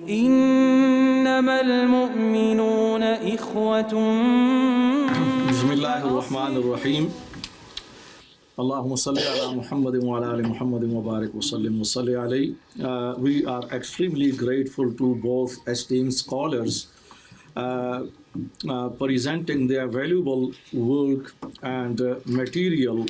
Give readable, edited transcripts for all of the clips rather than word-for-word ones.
إنما المؤمنون إخوة. بسم الله الرحمن الرحيم. اللهم صل على محمد وعلى آل محمد وبارك وسلم وصلي عليه. We are extremely grateful to both esteemed scholars presenting their valuable work and material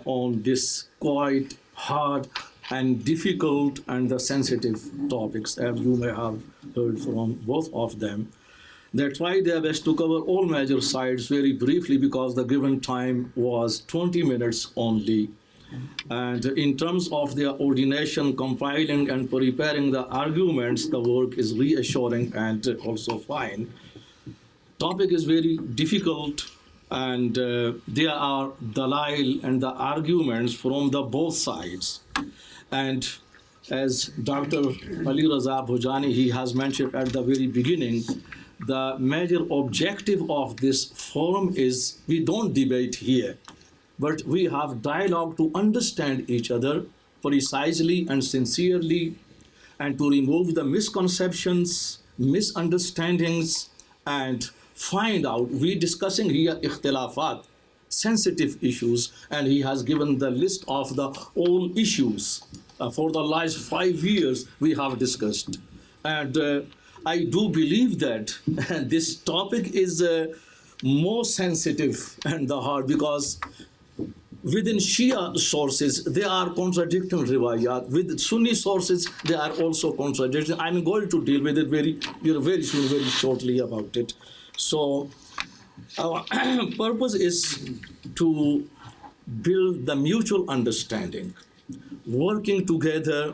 on this quite hard and difficult and the sensitive topics, as you may have heard from both of them. They tried their best to cover all major sides very briefly because the given time was 20 minutes only. And in terms of their ordination, compiling and preparing the arguments, the work is reassuring and also fine. Topic is very difficult, and there are dalail and the arguments from the both sides. And as Dr. Ali Raza Bhujani, he has mentioned at the very beginning, the major objective of this forum is we don't debate here, but we have dialogue to understand each other precisely and sincerely, and to remove the misconceptions, misunderstandings, and find out. We discussing here ikhtilafat, sensitive issues, and he has given the list of the all issues for the last 5 years we have discussed. And I do believe that this topic is more sensitive and the hard, because within Shia sources there are contradicting riwayat. With Sunni sources there are also contradictions. I'm going to deal with it very soon, very shortly about it. So our purpose is to build the mutual understanding, working together,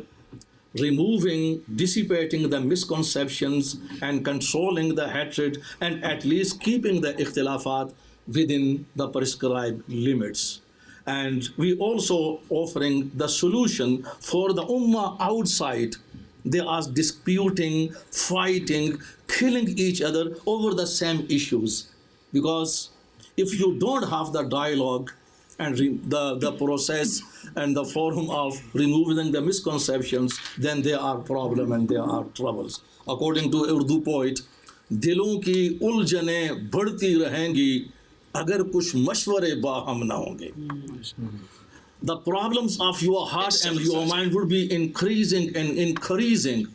removing, dissipating the misconceptions and controlling the hatred, and at least keeping the ikhtilafat within the prescribed limits. And we also offering the solution for the ummah outside. They are disputing, fighting, killing each other over the same issues. Because if you don't have the dialogue and the process and the forum of removing the misconceptions, then there are problems and there are troubles. According to Urdu poet, दिलों की उलझनें बढ़ती रहेंगी अगर कुछ मशवरे बाहम ना होंगे. The problems of your heart and your mind will be increasing and increasing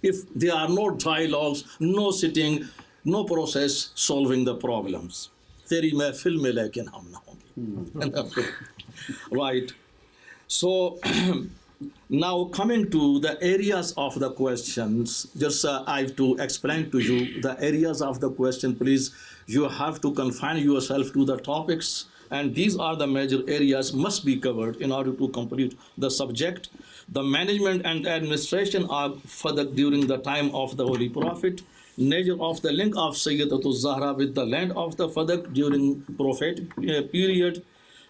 if there are no dialogues, no sitting, no process solving the problems. तेरी महफिल में लेकिन हम ना होंगे. Right. So now coming to the areas of the questions, just I have to explain to you the areas of the question. Please, you have to confine yourself to the topics, and these are the major areas must be covered in order to complete the subject. The management and administration of Fadak during the time of the Holy Prophet, nature of the link of Fatima al-Zahra with the land of the Fadak during prophetic period,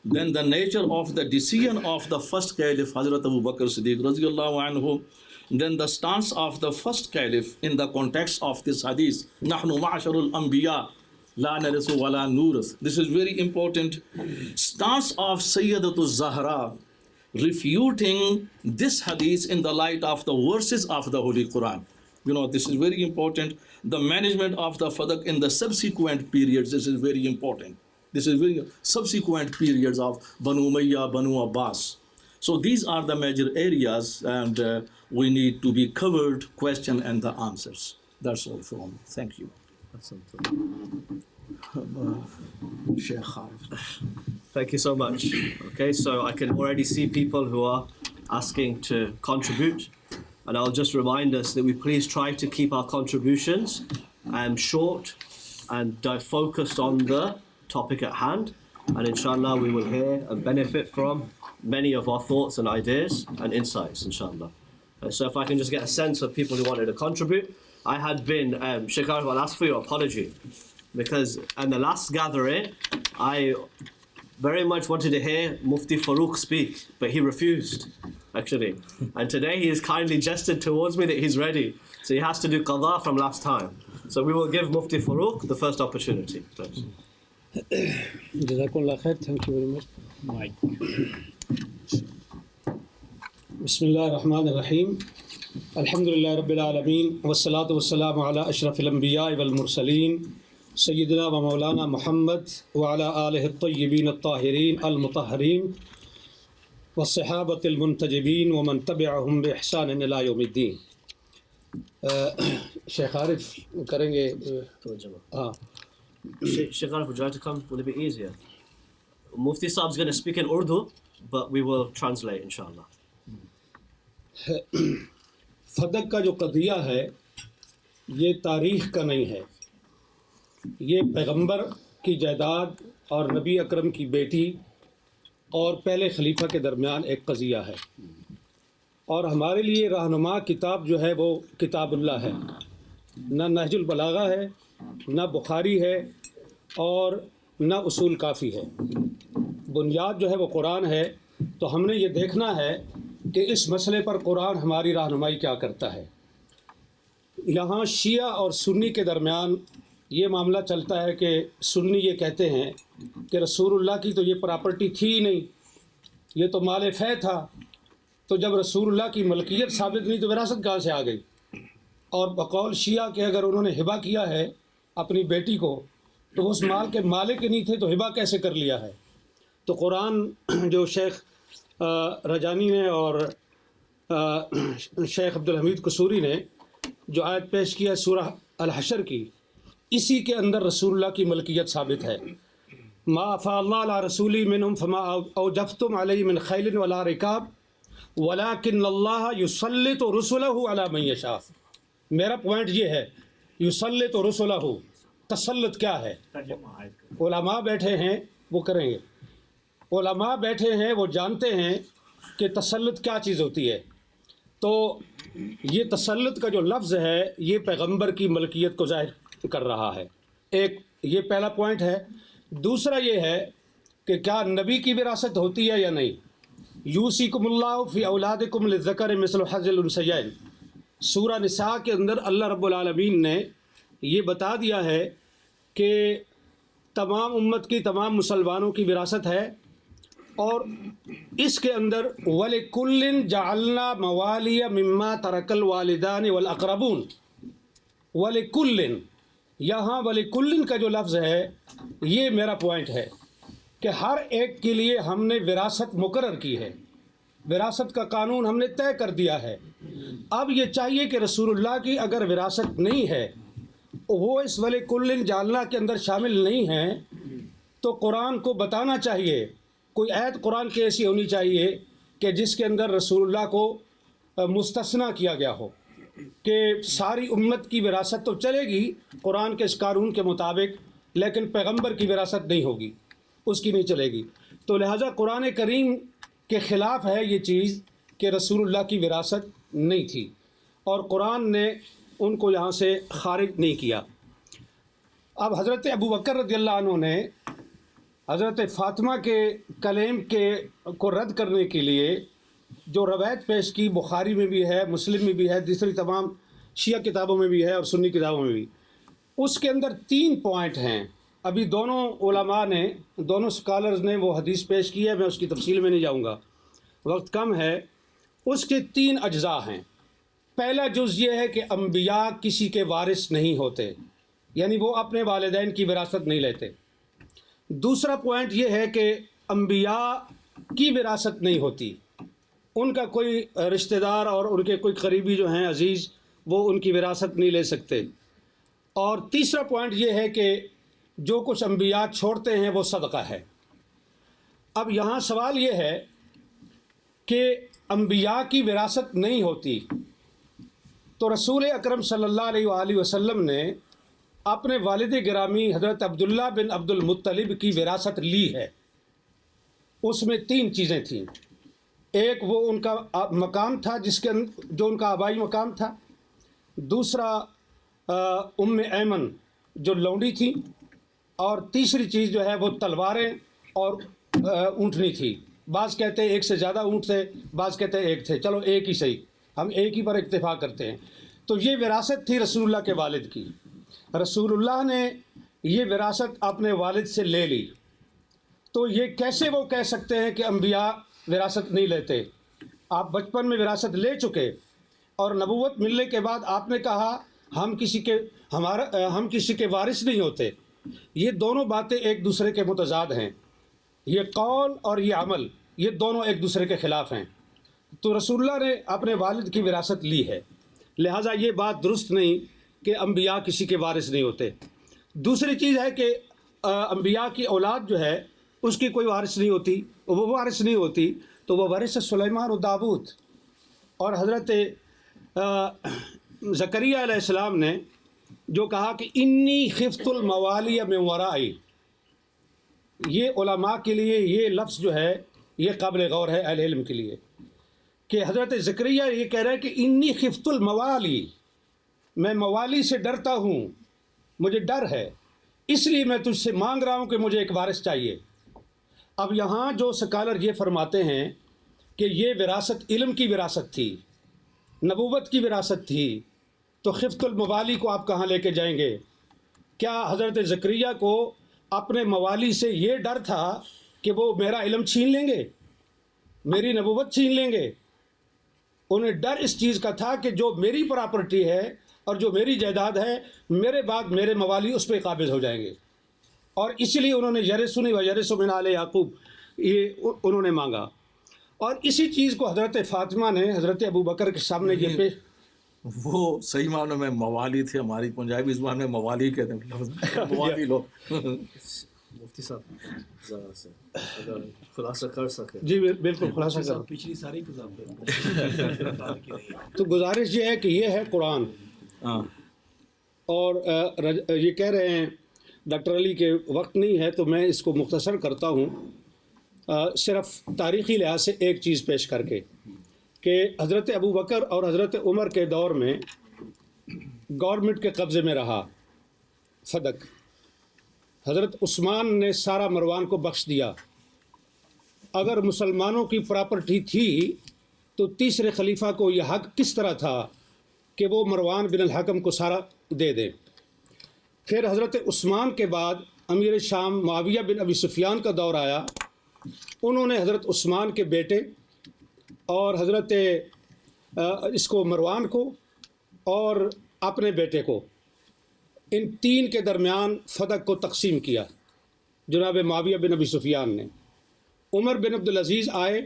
then the nature of the decision of the first caliph Hazrat Abu Bakr Siddiq radiyallahu anhu, then the stance of the first caliph in the context of this hadith, nahnu ma'asharul anbiya la narithu wa la nurith. This is very important. Stance of Sayyidatul Zahra, refuting this hadith in the light of the verses of the Holy Quran. You know, this is very important. The management of the Fadak in the subsequent periods, this is very important. This is very subsequent periods of Banu Umayyah, Banu Abbas. So these are the major areas, and we need to be covered, question and the answers. That's all from. Thank you. Thank you so much. Okay, so I can already see people who are asking to contribute, and I'll just remind us that we please try to keep our contributions short and focused on the topic at hand, and inshallah we will hear and benefit from many of our thoughts and ideas and insights, inshallah. So if I can just get a sense of people who wanted to contribute. I had been, Sheikh Arif, I'll ask for your apology, because in the last gathering I very much wanted to hear Mufti Farooq speak, but he refused, actually. And today he has kindly gestured towards me that he's ready, so he has to do qadha from last time. So we will give Mufti Farooq the first opportunity, please. Jazakumullah khair. Thank you very much. Bismillah ar-Rahman ar-Rahim. الحمدللہ رب العالمین والصلاة والسلام علی اشرف الانبیاء والمرسلین سیدنا و مولانا محمد وعلی آلہ الطیبین الطاہرین المطہرین والصحابۃ المنتجبین ومن تبعہم بإحسان الی یوم الدین. شیخ عارف کریں گے. ہاں Sheikh Arif, would you like to come? Will it be easier? Mufti Saab is going to speak in Urdu, but we will translate, inshallah. فدق کا جو قضیہ ہے یہ تاریخ کا نہیں ہے، یہ پیغمبر کی جائیداد اور نبی اکرم کی بیٹی اور پہلے خلیفہ کے درمیان ایک قضیہ ہے، اور ہمارے لیے رہنما کتاب جو ہے وہ کتاب اللہ ہے، نہ نہج البلاغہ ہے، نہ بخاری ہے، اور نہ اصول کافی ہے. بنیاد جو ہے وہ قرآن ہے. تو ہم نے یہ دیکھنا ہے کہ اس مسئلے پر قرآن ہماری رہنمائی کیا کرتا ہے. یہاں شیعہ اور سنی کے درمیان یہ معاملہ چلتا ہے کہ سنی یہ کہتے ہیں کہ رسول اللہ کی تو یہ پراپرٹی تھی ہی نہیں، یہ تو مال فے تھا، تو جب رسول اللہ کی ملکیت ثابت نہیں تو وراثت کہاں سے آ گئی. اور بقول شیعہ کہ اگر انہوں نے ہبہ کیا ہے اپنی بیٹی کو تو اس مال کے مالک نہیں تھے تو ہبہ کیسے کر لیا ہے. تو قرآن جو شیخ رجانی نے اور شیخ عبدالحمید قصوری نے جو آیت پیش کیا سورہ الحشر کی، اسی کے اندر رسول اللہ کی ملکیت ثابت ہے. ما افاء اللہ علی رسولی منہم فما اوجفتم علیہ من خیل ولا رکاب ولکن اللہ یسلط رسلہ علی من یشاء. میرا پوائنٹ یہ ہے یسلط رسلہ، تسلط کیا ہے؟ علماء بیٹھے ہیں وہ کریں گے، علماء بیٹھے ہیں وہ جانتے ہیں کہ تسلط کیا چیز ہوتی ہے. تو یہ تسلط کا جو لفظ ہے یہ پیغمبر کی ملکیت کو ظاہر کر رہا ہے. ایک یہ پہلا پوائنٹ ہے. دوسرا یہ ہے کہ کیا نبی کی وراثت ہوتی ہے یا نہیں. یوصیکم اللہ فی اولادکم للذکر مثل حظ الانثیین، سورہ نساء کے اندر اللہ رب العالمین نے یہ بتا دیا ہے کہ تمام امت کی تمام مسلمانوں کی وراثت ہے، اور اس کے اندر وَلِكُلٍ جَعَلْنَا مَوَالِيَ مِمَّا تَرَكَ الْوَالِدَانِ وَالْأَقْرَبُونَ. وَلِكُلٍ، یہاں وَلِكُلٍ کا جو لفظ ہے یہ میرا پوائنٹ ہے کہ ہر ایک کے لیے ہم نے وراثت مقرر کی ہے، وراثت کا قانون ہم نے طے کر دیا ہے. اب یہ چاہیے کہ رسول اللہ کی اگر وراثت نہیں ہے، وہ اس وَلِكُلٍ جَعَلْنَا کے اندر شامل نہیں ہیں، تو قرآن کو بتانا چاہیے، کوئی آیت قرآن کی ایسی ہونی چاہیے کہ جس کے اندر رسول اللہ کو مستثنیٰ کیا گیا ہو کہ ساری امت کی وراثت تو چلے گی قرآن کے اس قانون کے مطابق، لیکن پیغمبر کی وراثت نہیں ہوگی، اس کی نہیں چلے گی. تو لہٰذا قرآن کریم کے خلاف ہے یہ چیز کہ رسول اللہ کی وراثت نہیں تھی، اور قرآن نے ان کو یہاں سے خارج نہیں کیا. اب حضرت ابو بکر رضی اللہ عنہ نے حضرت فاطمہ کے کلیم کو رد کرنے کے لیے جو روایت پیش کی، بخاری میں بھی ہے، مسلم میں بھی ہے، دوسری تمام شیعہ کتابوں میں بھی ہے اور سنی کتابوں میں بھی. اس کے اندر 3 پوائنٹ ہیں. ابھی دونوں علماء نے، دونوں سکالرز نے وہ حدیث پیش کی ہے، میں اس کی تفصیل میں نہیں جاؤں گا، وقت کم ہے. اس کے 3 اجزاء ہیں. پہلا جز یہ ہے کہ انبیاء کسی کے وارث نہیں ہوتے، یعنی وہ اپنے والدین کی وراثت نہیں لیتے. دوسرا پوائنٹ یہ ہے کہ انبیاء کی وراثت نہیں ہوتی، ان کا کوئی رشتہ دار اور ان کے کوئی قریبی جو ہیں عزیز وہ ان کی وراثت نہیں لے سکتے. اور تیسرا پوائنٹ یہ ہے کہ جو کچھ انبیاء چھوڑتے ہیں وہ صدقہ ہے. اب یہاں سوال یہ ہے کہ انبیاء کی وراثت نہیں ہوتی، تو رسول اکرم صلی اللہ علیہ وآلہ وسلم نے اپنے والد گرامی حضرت عبداللہ بن عبد المطلب کی وراثت لی ہے. اس میں 3 چیزیں تھیں. ایک وہ ان کا مقام تھا جو ان کا آبائی مقام تھا. دوسرا ایمن جو لونڈی تھی. اور تیسری چیز جو ہے وہ تلواریں اور اونٹنی تھی. بعض کہتے ہیں ایک سے زیادہ اونٹ تھے، بعض کہتے ہیں ایک تھے، چلو ایک ہی صحیح، ہم ایک ہی پر اکتفا کرتے ہیں. تو یہ وراثت تھی رسول اللہ کے والد کی. رسول اللہ نے یہ وراثت اپنے والد سے لے لی. تو یہ کیسے وہ کہہ سکتے ہیں کہ انبیاء وراثت نہیں لیتے؟ آپ بچپن میں وراثت لے چکے اور نبوت ملنے کے بعد آپ نے کہا ہم کسی کے وارث نہیں ہوتے. یہ دونوں باتیں ایک دوسرے کے متضاد ہیں. یہ قول اور یہ عمل یہ دونوں ایک دوسرے کے خلاف ہیں. تو رسول اللہ نے اپنے والد کی وراثت لی ہے، لہٰذا یہ بات درست نہیں کہ انبیاء کسی کے وارث نہیں ہوتے. دوسری چیز ہے کہ انبیاء کی اولاد جو ہے اس کی کوئی وارث نہیں ہوتی، وہ وارث نہیں ہوتی تو وہ وارث سلیمان و داود. اور حضرت زکریہ علیہ السلام نے جو کہا کہ انی خفت الموالی من ورائی، یہ علماء کے لیے یہ لفظ جو ہے یہ قابل غور ہے اہل علم کے لیے، کہ حضرت زکریہ یہ کہہ رہے ہیں کہ انی خفت الموالی، میں موالی سے ڈرتا ہوں، مجھے ڈر ہے، اس لیے میں تجھ سے مانگ رہا ہوں کہ مجھے ایک وارث چاہیے. اب یہاں جو سکالر یہ فرماتے ہیں کہ یہ وراثت علم کی وراثت تھی، نبوت کی وراثت تھی، تو خفت الموالی کو آپ کہاں لے کے جائیں گے؟ کیا حضرت زکریہ کو اپنے موالی سے یہ ڈر تھا کہ وہ میرا علم چھین لیں گے، میری نبوت چھین لیں گے؟ انہیں ڈر اس چیز کا تھا کہ جو میری پراپرٹی ہے اور جو میری جائیداد ہے میرے بعد میرے موالی اس پہ قابض ہو جائیں گے. اور اس لیے انہوں نے یرثنی و یرث من آل یعقوب یہ انہوں نے مانگا. اور اسی چیز کو حضرت فاطمہ نے حضرت ابو بکر کے سامنے یہ پیش، وہ صحیح معنوں میں موالی تھے، ہماری پنجابی زبان میں موالی کہتے ہیں، موالی لوگ. مفتی صاحب ذرا سے اگر خلاصہ کر سکے. جی بالکل خلاصہ کر. پچھلی ساری کتاب تو گزارش یہ ہے کہ یہ ہے قرآن. اور یہ کہہ رہے ہیں ڈاکٹر علی کے وقت نہیں ہے تو میں اس کو مختصر کرتا ہوں، صرف تاریخی لحاظ سے ایک چیز پیش کر کے کہ حضرت ابو بکر اور حضرت عمر کے دور میں گورنمنٹ کے قبضے میں رہا فدق. حضرت عثمان نے سارا مروان کو بخش دیا. اگر مسلمانوں کی پراپرٹی تھی تو تیسرے خلیفہ کو یہ حق کس طرح تھا کہ وہ مروان بن الحکم کو سارا دے دیں؟ پھر حضرت عثمان کے بعد امیر شام معاویہ بن ابی سفیان کا دور آیا. انہوں نے حضرت عثمان کے بیٹے اور حضرت اس کو مروان کو اور اپنے بیٹے کو، ان تین کے درمیان فدق کو تقسیم کیا جناب معاویہ بن ابی سفیان نے. عمر بن عبدالعزیز آئے،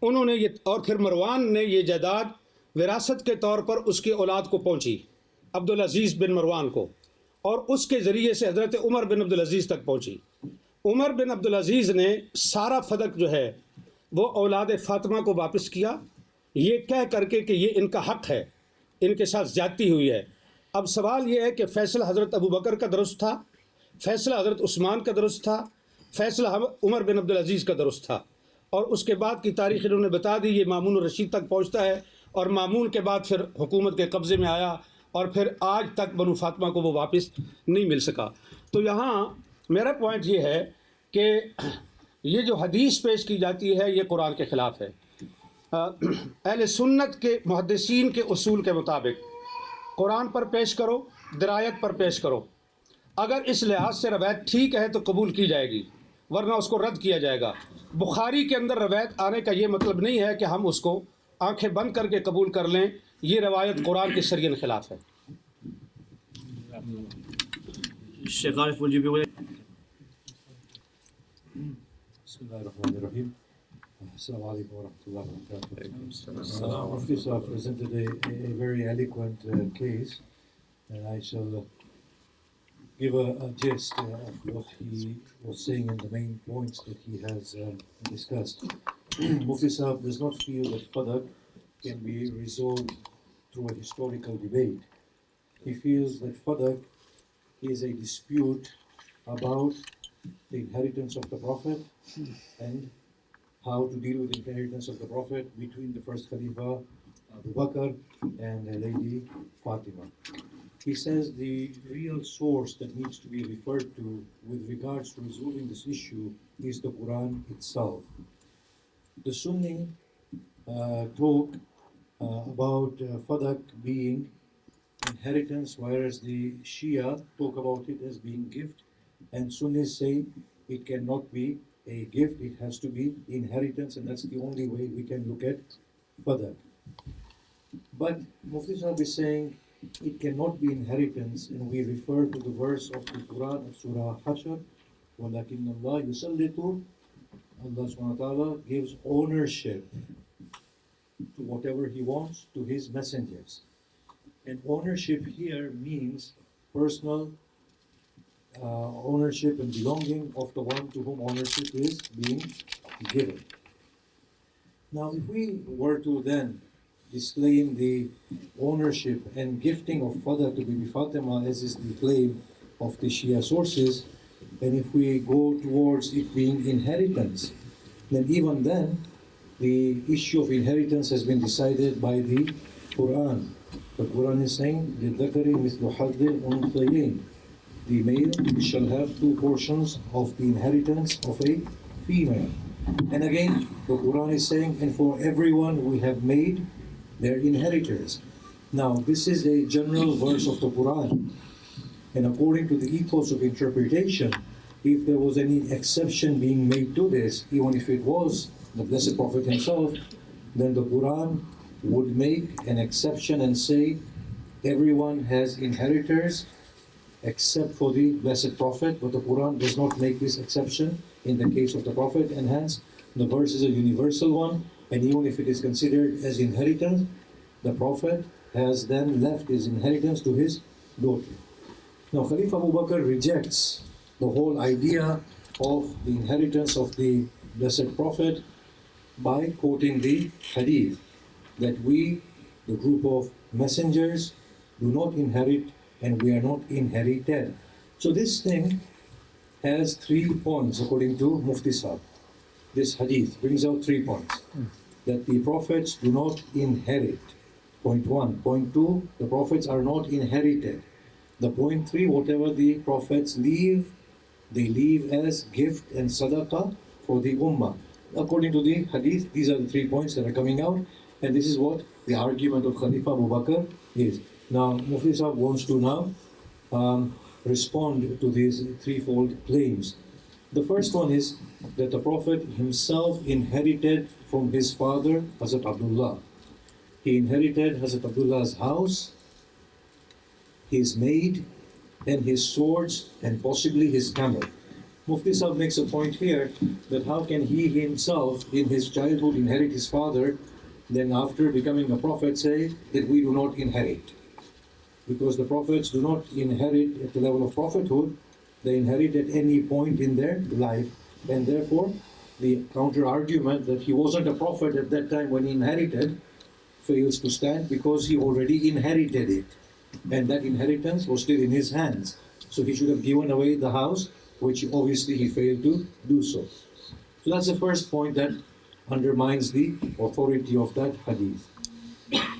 انہوں نے یہ، اور پھر مروان نے یہ جائیداد وراثت کے طور پر اس کی اولاد کو پہنچی، عبدالعزیز بن مروان کو، اور اس کے ذریعے سے حضرت عمر بن عبدالعزیز تک پہنچی. عمر بن عبدالعزیز نے سارا فدق جو ہے وہ اولاد فاطمہ کو واپس کیا، یہ کہہ کر کے کہ یہ ان کا حق ہے، ان کے ساتھ زیادتی ہوئی ہے. اب سوال یہ ہے کہ فیصلہ حضرت ابو بکر کا درست تھا، فیصلہ حضرت عثمان کا درست تھا، فیصلہ عمر بن عبدالعزیز کا درست تھا. اور اس کے بعد کی تاریخ انہوں نے بتا دی، یہ مامون الرشید تک پہنچتا ہے، اور مامون کے بعد پھر حکومت کے قبضے میں آیا، اور پھر آج تک بنو فاطمہ کو وہ واپس نہیں مل سکا. تو یہاں میرا پوائنٹ یہ ہے کہ یہ جو حدیث پیش کی جاتی ہے یہ قرآن کے خلاف ہے. اہل سنت کے محدثین کے اصول کے مطابق قرآن پر پیش کرو، درایت پر پیش کرو. اگر اس لحاظ سے روایت ٹھیک ہے تو قبول کی جائے گی، ورنہ اس کو رد کیا جائے گا. بخاری کے اندر روایت آنے کا یہ مطلب نہیں ہے کہ ہم اس کو آنکھیں بند کر کے قبول کر لیں. یہ روایت قرآن کے شرعین خلاف ہے. شیخ عارف will you be willing؟ Bismillahirrahmanirrahim. Assalamu alaikum wa rahmatullahi wa barakatuh. Mufti Sahib presented a very eloquent case, and I shall give a gist of what he was saying and the main points that he has discussed. Mufti Sahib does not feel that Fadak can be resolved through a historical debate. He feels that Fadak is a dispute about the inheritance of the Prophet and how to deal with the inheritance of the Prophet between the first Khalifa Abu Bakr and the lady Fatima. He says the real source that needs to be referred to with regards to resolving this issue is the Quran itself. The Sunni talk about Fadak being inheritance, whereas the Shia talk about it as being gift, and Sunnis say it cannot be a gift, it has to be inheritance, and that's the only way we can look at Fadak. But Mufti Sahib is saying it cannot be inheritance, and we refer to the verse of the Quran of Surah Hashr, وَلَكِنَّ اللَّهَ يُسَلِّطُ. Allah subhanahu wa ta'ala gives ownership to whatever He wants to His messengers. And ownership here means personal ownership and belonging of the one to whom ownership is being given. Now, if we were to then disclaim the ownership and gifting of Fadak to Bibi Fatima, as is the claim of the Shia sources, and if we go towards it being inheritance, then even then, the issue of inheritance has been decided by the Quran. The Quran is saying, لِلذَّكَرِ مِثْلُ حَظِّ الْأُنْثَيَيْنِ. The male shall have two portions of the inheritance of a female. And again, the Quran is saying, and for everyone we have made their inheritors. Now, this is a general verse of the Quran. And according to the ethos of interpretation, if there was any exception being made to this, even if it was the Blessed Prophet himself, then the Quran would make an exception and say, everyone has inheritors except for the Blessed Prophet, but the Quran does not make this exception in the case of the Prophet, and hence the verse is a universal one, and even if it is considered as inheritance, the Prophet has then left his inheritance to his daughter. Now, Khalifa Abu Bakr rejects the whole idea of the inheritance of the Blessed Prophet by quoting the hadith that we, the group of messengers, do not inherit and we are not inherited. So this thing has 3 points according to Mufti Sahib. This hadith brings out 3 points. That the prophets do not inherit. Point 1. Point 2, the prophets are not inherited. The point 3, whatever the prophets leave, they leave as gift and sadaqah for the ummah. According to the hadith, these are the 3 points that are coming out, and this is what the argument of Khalifa Abu Bakr is. Now, Mufti Sahib wants to now respond to these threefold claims. The first one is that the Prophet himself inherited from his father, Hazrat Abdullah. He inherited Hazrat Abdullah's house, his maid, and his swords, and possibly his camel. Mufti Sahib makes a point here that how can he himself in his childhood inherit his father, then after becoming a prophet say that we do not inherit. Because the prophets do not inherit at the level of prophethood, they inherit at any point in their life, and therefore the counter-argument that he wasn't a prophet at that time when he inherited fails to stand because he already inherited it, and that inheritance was still in his hands. So he should have given away the house, which obviously he failed to do so. So that's the first point that undermines the authority of that hadith.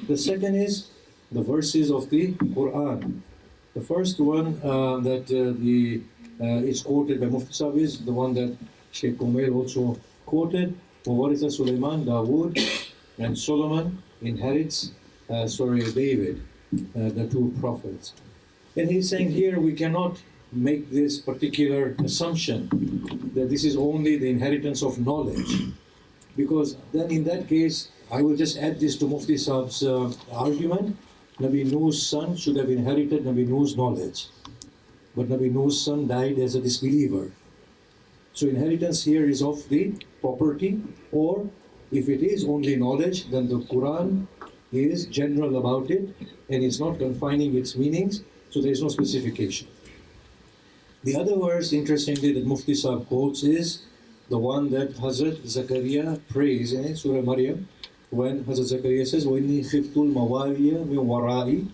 The second is the verses of the Quran. The first one that is quoted by Mufti Sahib is the one that Sheikh Umair also quoted. وَوَرِثَ Sulaiman, Dawood, and Solomon inherits David, the two prophets. And he's saying here we cannot make this particular assumption that this is only the inheritance of knowledge, because then in that case I will just add this to Mufti Sahib's argument. Nabi Nuh's son should have inherited Nabi Nuh's knowledge, but Nabi Nuh's son died as a disbeliever. So inheritance here is of the property, or if it is only knowledge, then the Quran is general about it and it's not confining its meanings, so there is no specification. The other verse, interestingly, that Mufti Sahib quotes is the one that Hazrat Zakaria prays in Surah Maryam, when Hazrat Zakaria says, وَإِنِّي خِفْتُ الْمَوَالِيَ مِنْ وَرَائِي,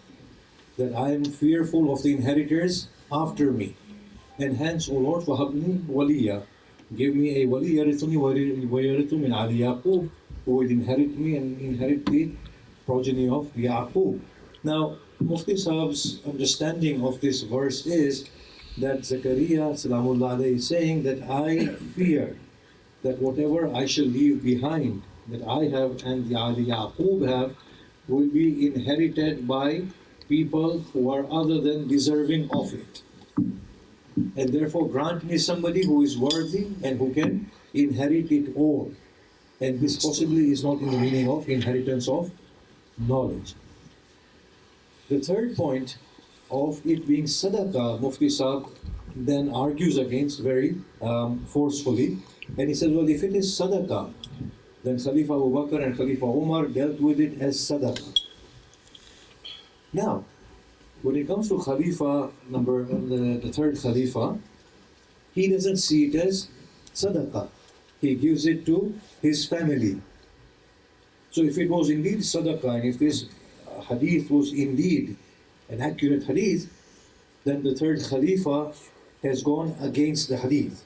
that I am fearful of the inheritors after me. And hence, O Lord, فَهَبْنِي وَلِيًّا, give me a wali yarithuni وَيَرِثُ مِنْ عَلِي Yaqub, who will inherit me and inherit the progeny of Yaqub. Now, Mufti Sahib's understanding of this verse is that Zakaria Salamullah alayhi is saying that I fear that whatever I shall leave behind, that I have and the Ali Yaqub have, will be inherited by people who are other than deserving of it. And therefore grant me somebody who is worthy and who can inherit it all. And this possibly is not in the meaning of inheritance of knowledge. The third point of it being sadaqah, Mufti Saab then argues against very forcefully. And he says, well, if it is sadaqah, then Khalifa Abu Bakr and Khalifa Umar dealt with it as sadaqah. Now, when it comes to Khalifa, the third Khalifa, he doesn't see it as sadaqah. He gives it to his family. So if it was indeed sadaqah, and if this hadith was indeed an accurate hadith, then the third Khalifa has gone against the hadith.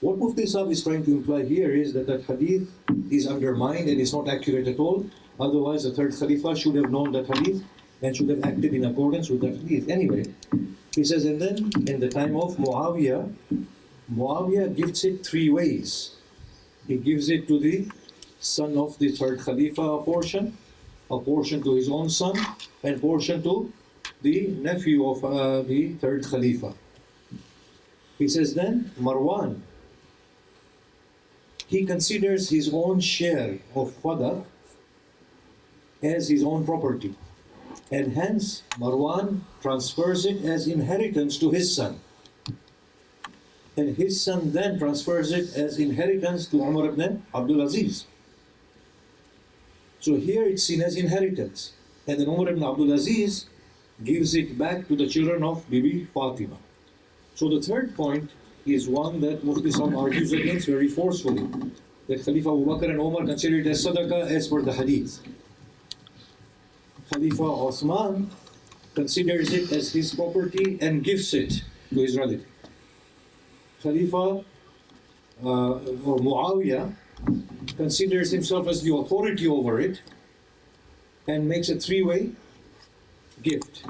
What Mufti Saab is trying to imply here is that that hadith is undermined and is not accurate at all. Otherwise, the third Khalifa should have known that hadith and should have acted in accordance with that hadith. Anyway, he says, and then in the time of Muawiyah, Muawiyah gives it three ways. He gives it to the son of the third Khalifa, a portion to his own son, and portion to the nephew of the third Khalifa. He says then, Marwan, he considers his own share of Fadak as his own property. And hence, Marwan transfers it as inheritance to his son. And his son then transfers it as inheritance to Umar ibn Abdul Aziz. So here it's seen as inheritance. And then Umar ibn Abdul Aziz gives it back to the children of Bibi Fatima. So the third point is one that Mufti Saab argues against very forcefully, that Khalifa Abu Bakr and Umar consider it as sadaqah as per the hadith. Khalifa Osman considers it as his property and gives it to his relative. Khalifa or Muawiyah considers himself as the authority over it and makes a three-way gift.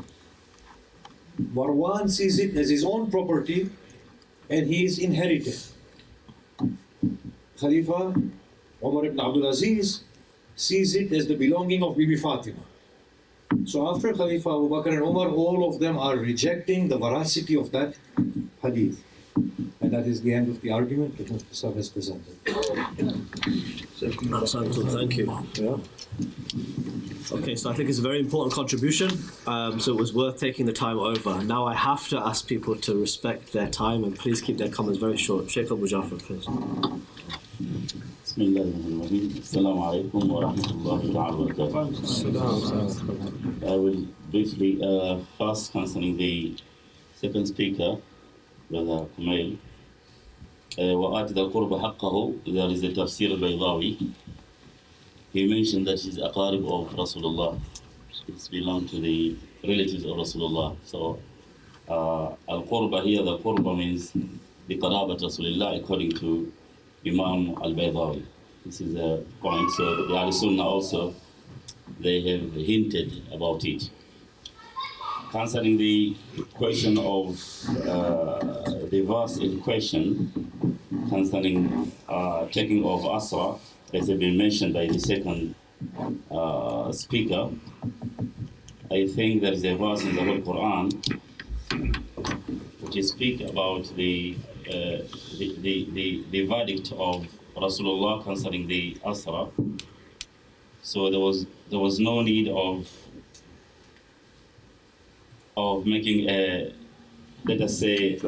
Marwan sees it as his own property and he is inherited. Khalifa Umar ibn Abdul Aziz sees it as the belonging of Bibi Fatima. So after Khalifa Abu Bakr and Umar, all of them are rejecting the veracity of that hadith. And that is the end of the argument that Mufti Saab has presented. Thank you. Yeah. Okay, so I think it's a very important contribution, so it was worth taking the time over. Now I have to ask people to respect their time and please keep their comments very short. Sheikh Abu Jafar, please. Bismillahirrahmanirrahim. Assalamu alaikum wa rahmatullahi wa barakatuh. I will briefly first concerning the second speaker, Brother Kumail. وآت the القرب حقه. There is a tafsir al-Baydawi. He mentioned that he's aqarib of Rasulullah. It's belong to the relatives of Rasulullah. So al-qurba here, the qurba means the qarabat Rasulullah according to Imam al-Baydawi. This is a point. So the Ahl-Sunnah also, they have hinted about it. Concerning the question of the verse in question, concerning taking of Asra, as has been mentioned by the second speaker, I think there is a verse in the Holy Quran which speaks about the verdict of Rasulullah concerning the Asra. So there was no need of making a, let us say,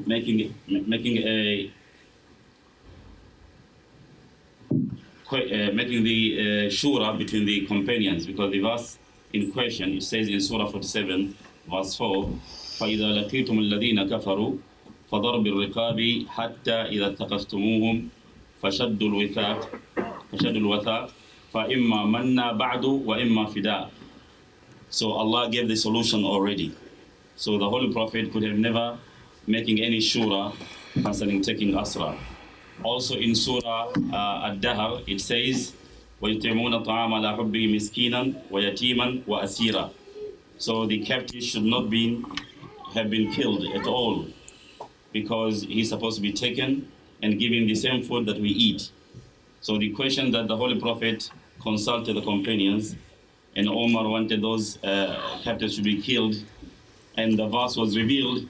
making the shura between the companions, because the verse in question, it says in Surah 47, verse 4, فَإِذَا لَقِيتُمُ الَّذِينَ كَفَرُوا فَضَرْبِ الرِّقَابِ حَتَّى إِذَا اتَّخَذْتُمُوهُمْ فَشَدُّوا الْوَثَاقَ فَإِمَّا مَنَّا بَعْدُ وَإِمَّا فِدَاء. So Allah gave the solution already. So the Holy Prophet could have never making any shura concerning taking Asra. Also in Surah Ad-Dahr, it says, وَيُطْعِمُونَ الطَّعَامَ عَلَى حُبِّهِ مِسْكِينًا وَيَتِيمًا وَأَسِيرًا. So the captive should not have been killed at all, because he's supposed to be taken and given the same food that we eat. So the question that the Holy Prophet consulted the companions, and Omar wanted those captives to be killed, and the verse was revealed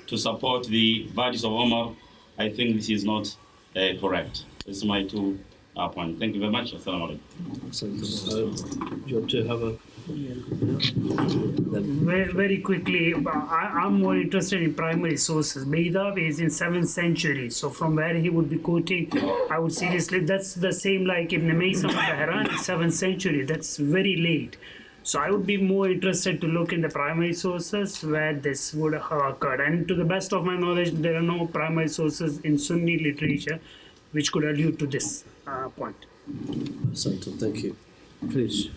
to support the verdicts of Omar, I think this is not correct. This is my two our point. Thank you very much. Assalamu alaikum. So, do you want to have a... Very quickly, I'm more interested in primary sources. Baydab is in 7th century, so from where he would be quoting, I would seriously, that's the same like Ibn Maysam al-Bahran, 7th century, that's very late. So I would be more interested to look in the primary sources where this would have occurred. And to the best of my knowledge, there are no primary sources in Sunni literature which could allude to this point. Santo, thank you. Please.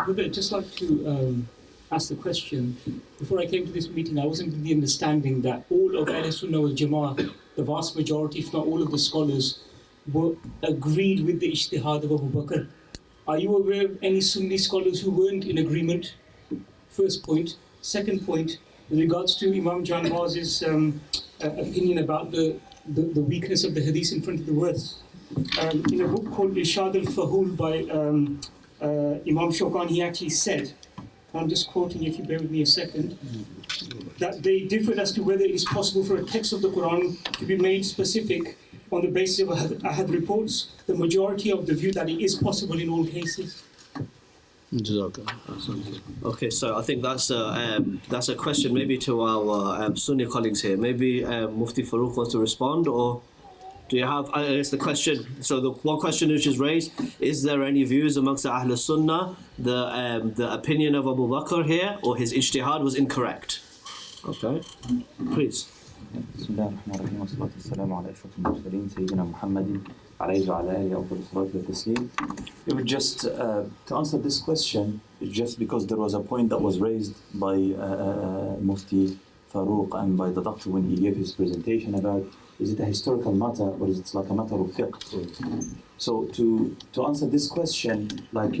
I'd just like to ask the question. Before I came to this meeting, I wasn't in the understanding that all of Ahl Sunnah wal Jama'ah, the vast majority, if not all of the scholars, were agreed with the ijtihad of Abu Bakr. Are you aware of any Sunni scholars who weren't in agreement? First point. Second point, with regards to Imam Janbaz's opinion about the weakness of the hadith in front of the words. In a book called Irshad al-Fahul by Imam Shawkani, he actually said, I'm just quoting if you bear with me a second, that they differed as to whether it is possible for a text of the Quran to be made specific on the basis of ahad reports. The majority of the view that it is possible in all cases. Okay, so I think that's a question maybe to our Sunni colleagues here. Maybe Mufti Farooq wants to respond, or do you have? I guess the question. So the one question which is raised: is there any views amongst the Ahl Sunnah the opinion of Abu Bakr here, or his ijtihad was incorrect? Okay, please. بسم الله الرحمن الرحيم والصلاة والسلام على أشرف المرسلين سيدنا محمد عليه وعلى آله أفضل الصلاة والتسليم. It would just to answer this question, just because there was a point that was raised by Mufti Farooq and by the doctor when he gave his presentation about is it a historical matter or is it like a matter of fiqh? So to answer this question, like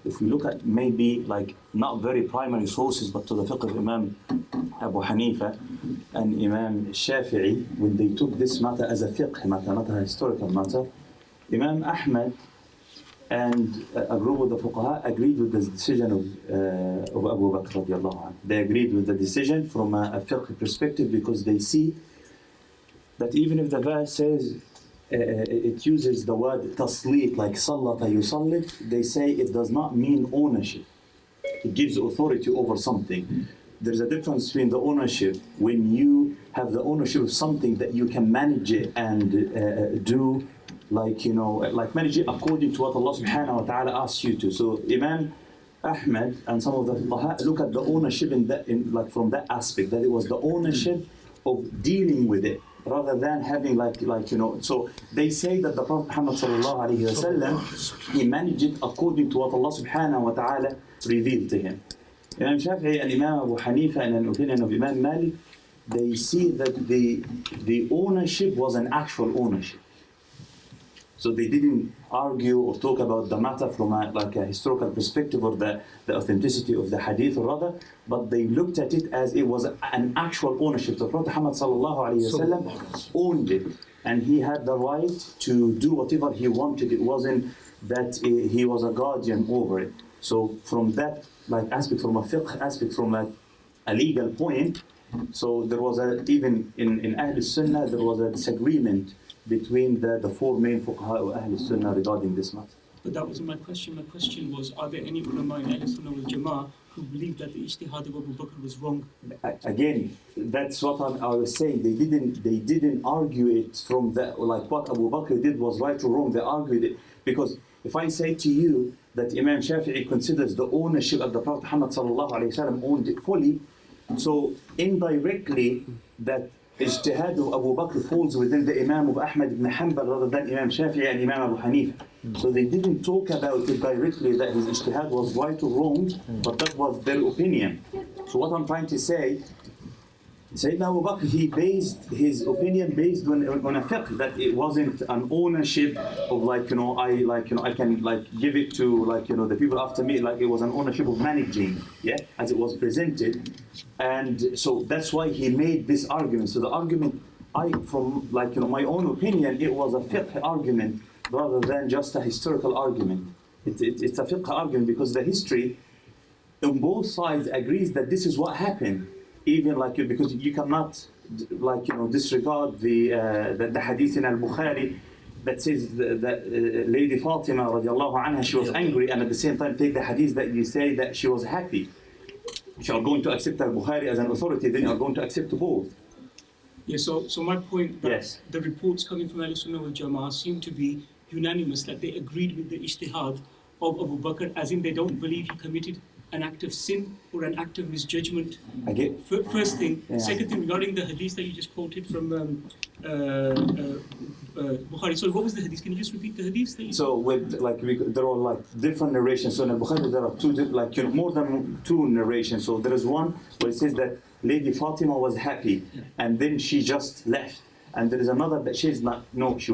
if we look at maybe like not very primary sources, but to the fiqh of Imam Abu Hanifa and Imam Shafi'i, when they took this matter as a fiqh matter, not a historical matter, Imam Ahmad and a group of the fuqaha agreed with the decision of Abu Bakr radiallahu anhu. They agreed with the decision from a fiqh perspective because they see that even if the verse says it uses the word taslit, like sallata yusallit, they say it does not mean ownership. It gives authority over something. There's a difference between the ownership when you have the ownership of something that you can manage it and do like manage it according to what Allah subhanahu wa ta'ala asks you to. So Imam Ahmad and some of the fuqaha look at the ownership like from that aspect, that it was the ownership of dealing with it, rather than having so they say that the Prophet Muhammad sallallahu alaihi wasallam, he managed it according to what Allah subhanahu wa ta'ala revealed to him. Imam Shafi'i and Imam Abu Hanifa, and an opinion of Imam Malik, they see that the ownership was an actual ownership. So they didn't argue or talk about the matter from a historical perspective or the authenticity of the hadith or rather, but they looked at it as it was an actual ownership. The Prophet Muhammad sallallahu alaihi wasallam owned it, and he had the right to do whatever he wanted. It wasn't that he was a guardian over it. So from that aspect, from a fiqh aspect, from a legal point, so there was even in Ahl Sunnah there was a disagreement between the four main fuqaha of Ahl Sunnah regarding this matter. But that wasn't my question. My question was, are there any ulama in Ahl Sunnah wal Jama'ah who believe that the ijtihad of Abu Bakr was wrong? Again, that's what I was saying. They didn't argue it from that, like what Abu Bakr did was right or wrong. They argued it because if I say to you that Imam Shafi'i considers the ownership of the Prophet Muhammad sallallahu alaihi wasallam owned it fully, so indirectly that ijtihad of Abu Bakr falls within the Imam of Ahmad ibn Hanbal rather than Imam Shafi'i and Imam Abu Hanifa. So they didn't talk about it directly that his ijtihad was right or wrong, but that was their opinion. So what I'm trying to say, Sayyidina Abu Bakr, he based his opinion based on a fiqh, that it wasn't an ownership of I can give it to the people after me, like it was an ownership of managing, as it was presented. And so that's why he made this argument. So the argument, from my own opinion, it was a fiqh argument rather than just a historical argument. it's a fiqh argument because the history on both sides agrees that this is what happened. Even like because you cannot disregard the hadith in Al-Bukhari that says that Lady Fatima radiallahu anha, she was angry, and at the same time take the hadith that you say that she was happy. If you are going to accept Al-Bukhari as an authority, then you are going to accept both. Yeah, so my point that Yes. the reports coming from Al-Sunnah wal Jama'ah seem to be unanimous, that they agreed with the ijtihad of Abu Bakr, as in they don't believe he committed an act of sin or an act of misjudgment. Again, First thing. Yeah. Second thing, regarding the hadith that you just quoted from Bukhari. So what was the hadith? Can you just repeat the hadith? That you so with there are like different narrations. So in Al-Bukhari there are more than two narrations. So there is one where it says that Lady Fatima was happy and then she just left. And there is another that she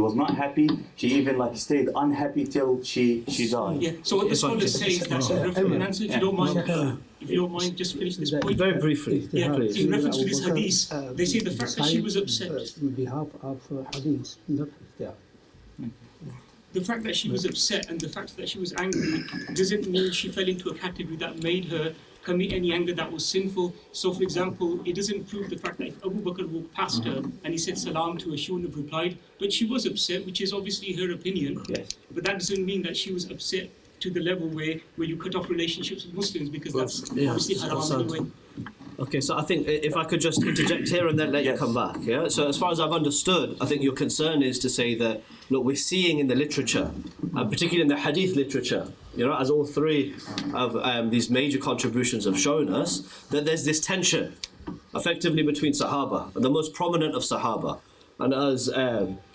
was not happy. She even stayed unhappy till she died. Yeah. So what the scholars say is that in answer, if you don't mind, just finish this point. Very briefly, Yeah, please. in reference to this hadith, they say the fact that she was upset. On behalf of hadith, not The fact that she was upset and the fact that she was angry doesn't mean she fell into a category that made her commit any anger that was sinful. So, for example, it doesn't prove the fact that if Abu Bakr walked past her and he said salam to her, she wouldn't have replied. But she was upset, which is obviously her opinion. Yes. But that doesn't mean that she was upset to the level where you cut off relationships with Muslims, because that's obviously haram anyway. Okay, so I think if I could just interject here and then let you Yes. come back. Yeah. So as far as I've understood, I think your concern is to say that look, we're seeing in the literature, and particularly in the hadith literature, as all three of these major contributions have shown us, that there's this tension, effectively between Sahaba, the most prominent of Sahaba, and as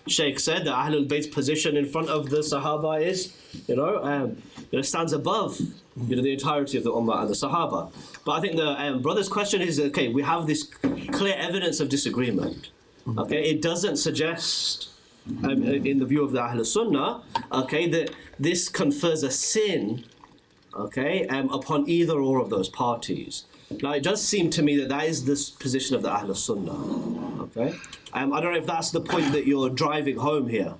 Sheikh said, the Ahlul Bayt's position in front of the Sahaba is, stands above the entirety of the Ummah and the Sahaba. But I think the brother's question is, okay, we have this clear evidence of disagreement. Okay, it doesn't suggest, in the view of the Ahlul Sunnah, okay, that this confers a sin, okay, upon either or of those parties. Now, it does seem to me that is the position of the Ahlul Sunnah. Okay, I don't know if that's the point that you're driving home here.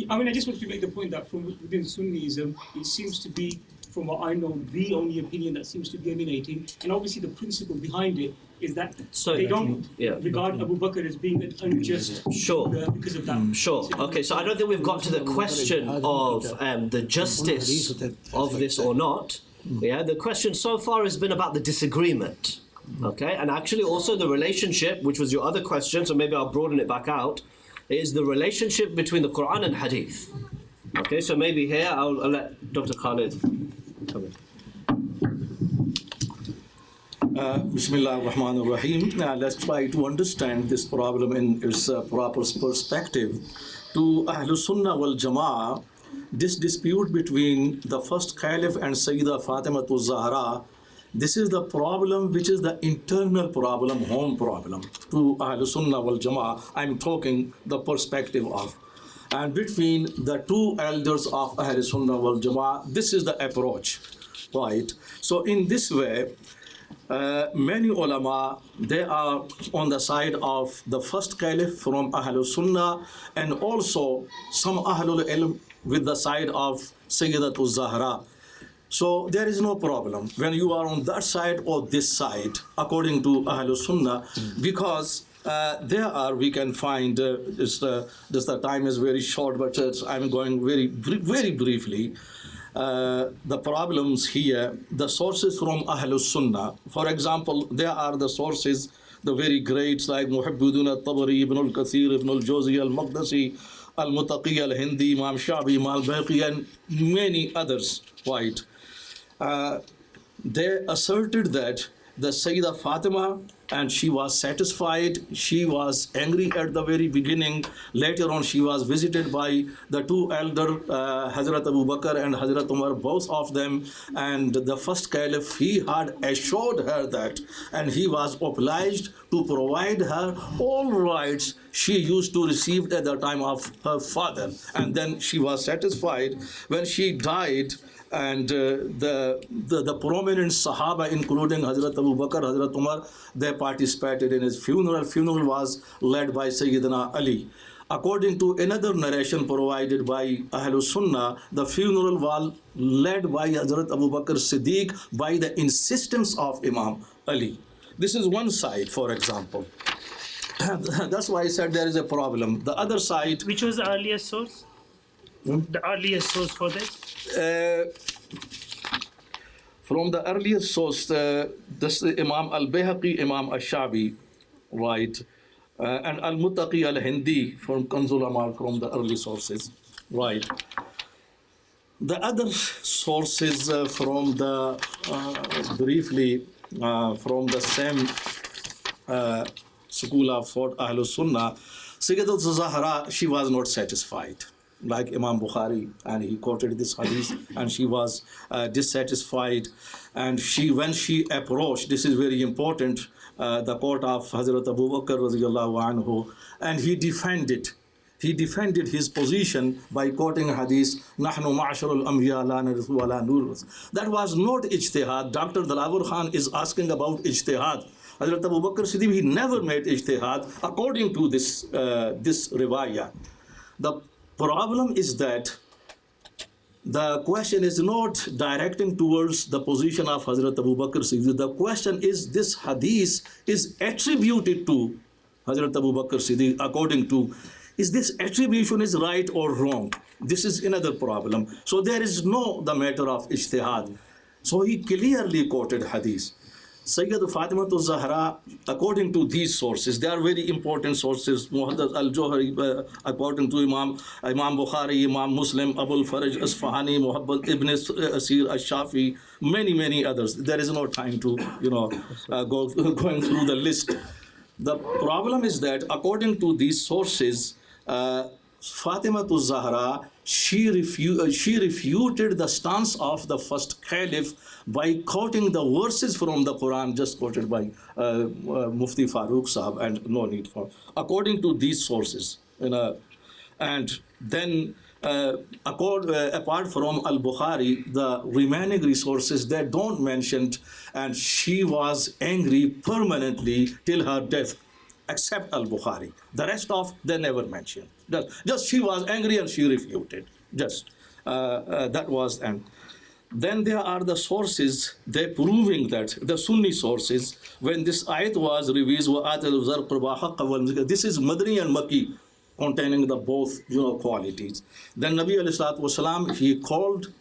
I mean, I just want to make the point that from within Sunnism, it seems to be, from what I know, the only opinion that seems to be emanating. And obviously the principle behind it is that they don't regard Abu Bakr as being unjust because of that. Sure. Okay, so I don't think we've got to the question of the justice of this or not. Yeah, the question so far has been about the disagreement. Okay, and actually also the relationship, which was your other question, so maybe I'll broaden it back out, is the relationship between the Quran and Hadith. Okay, so maybe here I'll let Dr. Khalid come in. Bismillah ar-Rahman ar-Rahim. Let's try to understand this problem in its proper perspective. To Ahlul Sunnah wal Jama'ah, this dispute between the first Caliph and Sayyidah Fatima al-Zahra, this is the problem which is the internal problem, home problem. To Ahlul Sunnah wal Jama'ah, I'm talking the perspective of. And between the two elders of Ahlul Sunnah wal Jama'ah, this is the approach, right? So in this way, many ulama, they are on the side of the first caliph from Ahlul Sunnah, and also some Ahlul Ilm with the side of Sayyidatul Zahra. So there is no problem when you are on that side or this side, according to Ahlul Sunnah, because we can find, the time is very short, but I'm going very briefly. The problems here, the sources from Ahlul Sunnah. For example, there are the sources, the very greats like Muhibbudun al-Tabari, Ibn al-Kathir, Ibn al-Jawzi, al-Maqdisi, al-Mutaqi, al-Hindi, Imam Shabi, Imam al-Bayqi, and many others, right? They asserted that the Sayyidah Fatima, and she was satisfied, she was angry at the very beginning. Later on, she was visited by the two elder, Hazrat Abu Bakr and Hazrat Umar, both of them. And the first caliph, he had assured her that, and he was obliged to provide her all rights she used to receive at the time of her father. And then she was satisfied. When she died, and the prominent Sahaba, including Hazrat Abu Bakr, Hazrat Umar, they participated in his funeral. Funeral was led by Sayyidina Ali. According to another narration provided by Ahlul Sunnah, the funeral was led by Hazrat Abu Bakr Siddiq by the insistence of Imam Ali. This is one side, for example. That's why I said there is a problem. The other side... Which was the earliest source? The earliest source for this? From the earliest source, this is Imam al-Bayhaqi, Imam al-Shabi, right? And al-Muttaqi al-Hindi from Kanzul Amal from the early sources, right? The other sources from the, briefly, from the same school of thought, Ahlul Sunnah, Fatima al-Zahra, she was not satisfied, like Imam Bukhari, and he quoted this hadith, and she was dissatisfied. And when she approached, this is very important, the court of Hazrat Abu Bakr radiyallahu anhu, and he defended his position by quoting hadith, "Nahnu ma'asharul anbiya la narithu wa la nurith." That was not ijtihad. Dr. Dalawar Khan is asking about ijtihad. Hazrat Abu Bakr Siddiq, he never made ijtihad according to this riwayah. The problem is that the question is not directing towards the position of Hazrat Abu Bakr Siddiq. The question is, this hadith is attributed to Hazrat Abu Bakr Siddiq according to, is this attribution is right or wrong? This is another problem. So there is no the matter of ijtihad. So he clearly quoted hadith. Sayyid Fatima al-Zahra, according to these sources, they are very important sources. Muhaddith al-Johari, according to Imam Bukhari, Imam Muslim, Abul Faraj Asfahani, Muhammad ibn Asir al-Shafi, many others. There is no time to, going through the list. The problem is that according to these sources, Fatima al-Zahra, she refuted the stance of the first caliph by quoting the verses from the Quran just quoted by Mufti Farooq Sahab, and no need for, according to these sources. And then apart from Al-Bukhari, the remaining resources they don't mention, and she was angry permanently till her death, except Al-Bukhari. The rest of they never mentioned. Just she was angry and she refuted. Just that was. And then there are the sources they proving that, the Sunni sources, when this ayat was revealed, this is Madani and Makki, containing the both qualities. Then Nabi alayhi salatu wasalam, he called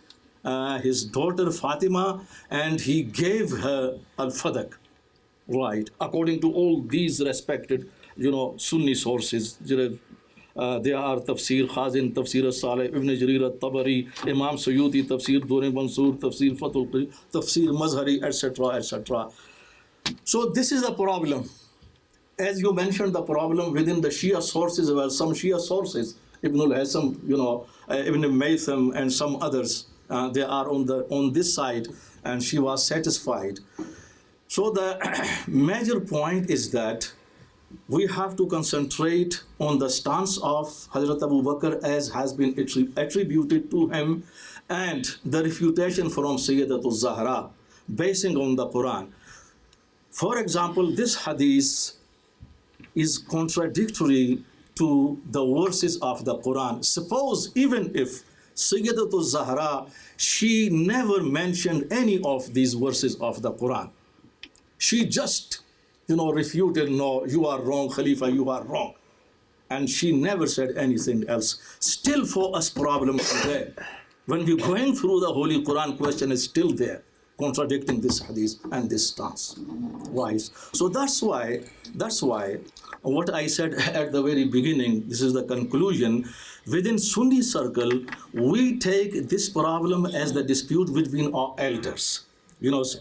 his daughter Fatima and he gave her al-Fadak, right? According to all these respected Sunni sources, there are Tafsir Khazin, Tafsir al-Salih, Ibn Jarir al-Tabari, Imam Suyuti, Tafsir Dure Mansur, Tafsir Fatul Qari, Tafsir Mazhari, etc. So this is the problem. As you mentioned, the problem within the Shia sources, well, some Shia sources, Ibn al-Hasam, Ibn Maytham and some others, they are on this side, and she was satisfied. So the major point is that we have to concentrate on the stance of Hazrat Abu Bakr as has been attributed to him, and the refutation from Sayyidat al-Zahra basing on the Quran. For example, this hadith is contradictory to the verses of the Quran. Suppose even if Sayyidat al-Zahra, she never mentioned any of these verses of the Quran. She just refuted, no, you are wrong, Khalifa, you are wrong. And she never said anything else. Still for us problem today. When we're going through the Holy Quran, question is still there, contradicting this hadith and this stance. Wise. So that's why what I said at the very beginning, this is the conclusion, within Sunni circle, we take this problem as the dispute between our elders.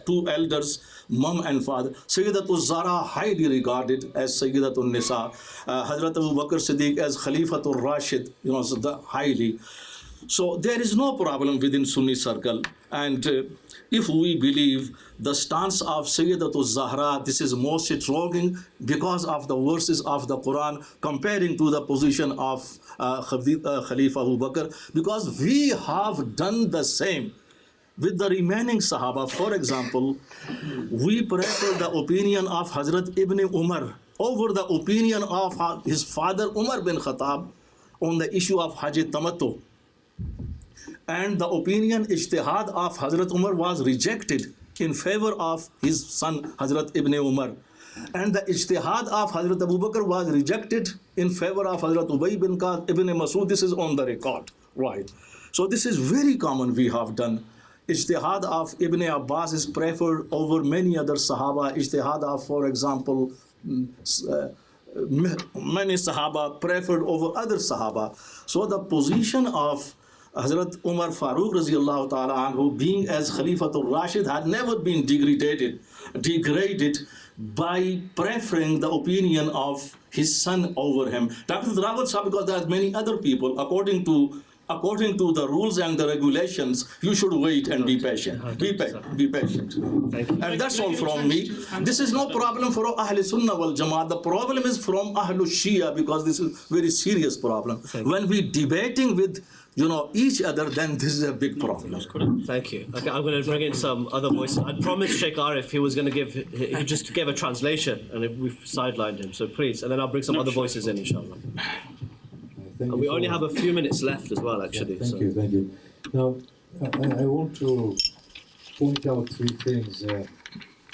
Two elders, mom and father. Sayyidat al-Zahra highly regarded as Sayyidat al-Nisa. Hazrat Abu Bakr Siddiq as Khalifa al-Rashid, highly. So there is no problem within Sunni circle. And if we believe the stance of Sayyidat al-Zahra, this is more strong because of the verses of the Quran comparing to the position of Khalifa Abu Bakr, because we have done the same with the remaining Sahaba. For example, we prefer the opinion of Hazrat Ibn Umar over the opinion of his father Umar bin Khattab on the issue of Hajj Tamattu. And the opinion ijtihad of Hazrat Umar was rejected in favor of his son Hazrat Ibn Umar. And the ijtihad of Hazrat Abu Bakr was rejected in favor of Hazrat Ubay bin Ka'b ibn Masud. This is on the record, right? So this is very common we have done. Ijtihad of Ibn Abbas is preferred over many other Sahaba. Ijtihad of, for example, many Sahaba preferred over other Sahaba. So the position of Hazrat Umar Farooq Raziyallahu Ta'ala anhu being as Khalifatul Rashid had never been degraded by preferring the opinion of his son over him. Dr. Rawat Sahib, because there are many other people, according to the rules and the regulations, you should wait and be patient. Be patient. And that's all from me. This is no problem for Ahl Sunnah wal Jamaat. The problem is from Ahlul Shia, because this is very serious problem. When we debating with each other, then this is a big problem. Thank you. Okay, I'm going to bring in some other voices. I promised Sheikh Arif he was going to he just gave a translation, and we've sidelined him. So please, and then I'll bring some other voices in, inshallah. And we only have a few minutes left as well, actually. Yeah, thank you. Now, I want to point out three things to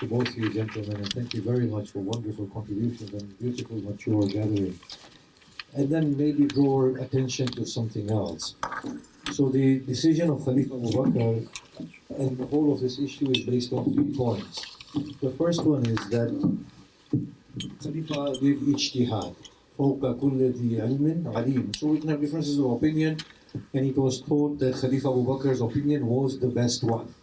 both of you gentlemen, and thank you very much for wonderful contributions and beautiful, mature gathering. And then maybe draw attention to something else. So the decision of Khalifa Abu Bakr and the whole of this issue is based on 3 points. The first one is that Khalifa did ijtihad. فوق كل ذي علم عليم. So we can have differences of opinion, and it was thought that Khalifa Abu Bakr's opinion was the best one.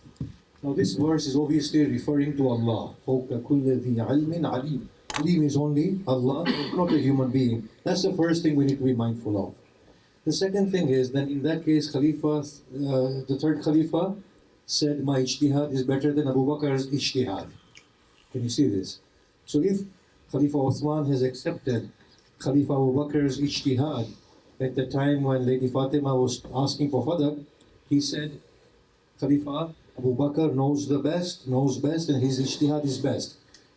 Now this verse is obviously referring to Allah. فوق كل ذي علم عليم. Alim is only Allah, not a human being. That's the first thing we need to be mindful of. The second thing is that in that case, the third Khalifa said, my ijtihad is better than Abu Bakr's ijtihad. Can you see this? So if Khalifa Uthman has accepted Khalifa Abu Bakr's ijtihad at the time when Lady Fatima was asking for Fadak, he said, Khalifa Abu Bakr knows best, and his ijtihad is best.